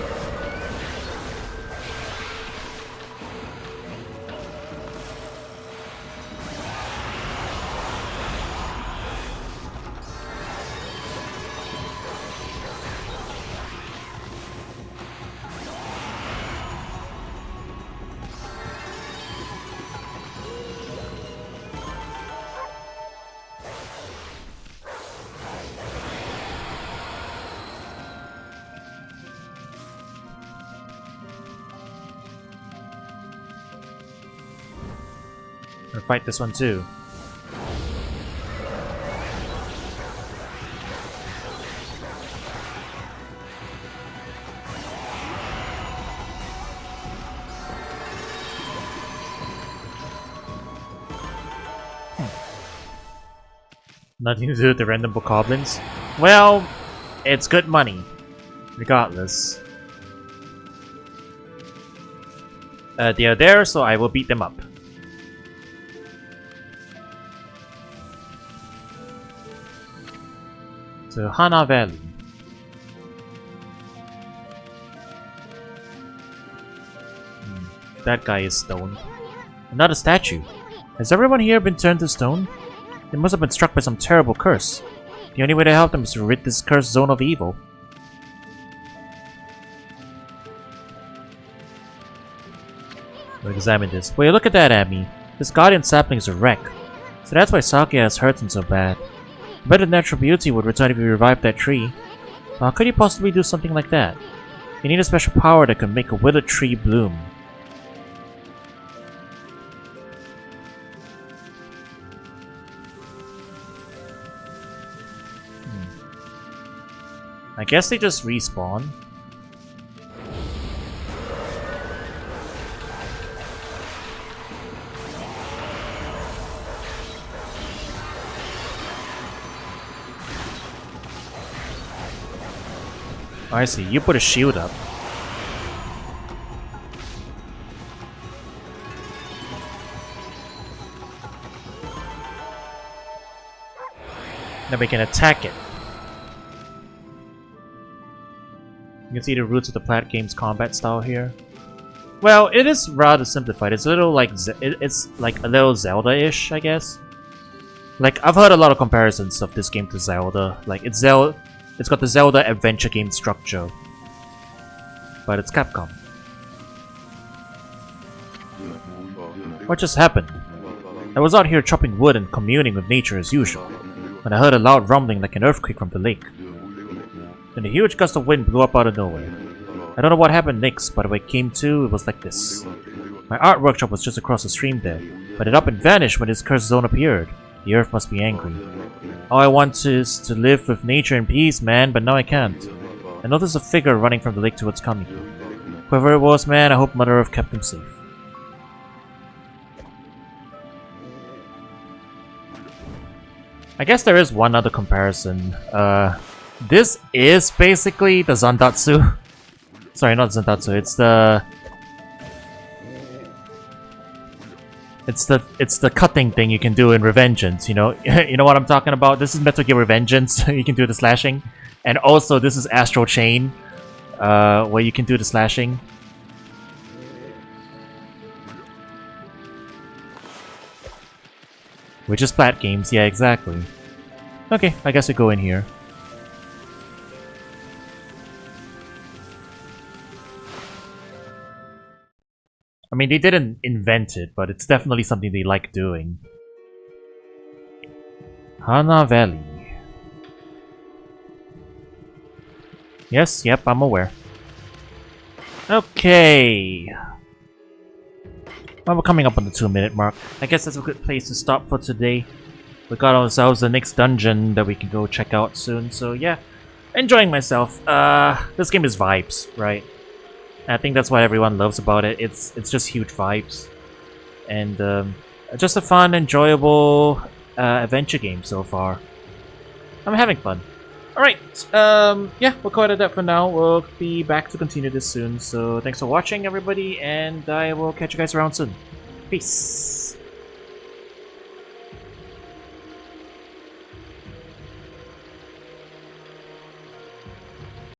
Or fight this one too. Nothing to do with the random bokoblins? Well, it's good money. Regardless. They are there, so I will beat them up. To Hana Valley. That guy is stone. Another statue. Has everyone here been turned to stone? They must have been struck by some terrible curse. The only way to help them is to rid this cursed zone of evil. We'll examine this. Wait, look at that, Amy. This guardian sapling is a wreck. So that's why Sakuya has hurt him so bad. I bet the natural beauty would return if you revived that tree. How could you possibly do something like that? You need a special power that can make a withered tree bloom. I guess they just respawn. I see, you put a shield up. Then we can attack it. You can see the roots of the Plat Games combat style here. Well, it is rather simplified. It's a little like it's like a little Zelda-ish, I guess. Like I've heard a lot of comparisons of this game to Zelda. Like it's got the Zelda adventure game structure, but it's Capcom. What just happened? I was out here chopping wood and communing with nature as usual, when I heard a loud rumbling like an earthquake from the lake. Then a huge gust of wind blew up out of nowhere. I don't know what happened next, but when I came to, it was like this. My art workshop was just across the stream there, but it up and vanished when this cursed zone appeared. The earth must be angry. All I want is to live with nature in peace, man, but now I can't. I noticed a figure running from the lake towards Kami. Whoever it was, man, I hope Mother Earth kept him safe. I guess there is one other comparison. This is basically the Zandatsu. Sorry, not Zandatsu, it's the... It's the cutting thing you can do in Revengeance, you know? You know what I'm talking about? This is Metal Gear Revengeance, you can do the slashing. And also, this is Astral Chain, where you can do the slashing. Which is Plat Games, yeah, exactly. Okay, I guess we go in here. I mean, they didn't invent it, but it's definitely something they like doing. Hana Valley. Yes, yep, I'm aware. Okay. Well, we're coming up on the 2-minute mark. I guess that's a good place to stop for today. We got ourselves the next dungeon that we can go check out soon, so yeah. Enjoying myself. This game is vibes, right? I think that's what everyone loves about it. It's just huge vibes. And just a fun, enjoyable adventure game so far. I'm having fun. Alright, yeah, we'll call it that for now. We'll be back to continue this soon. So thanks for watching, everybody, and I will catch you guys around soon. Peace.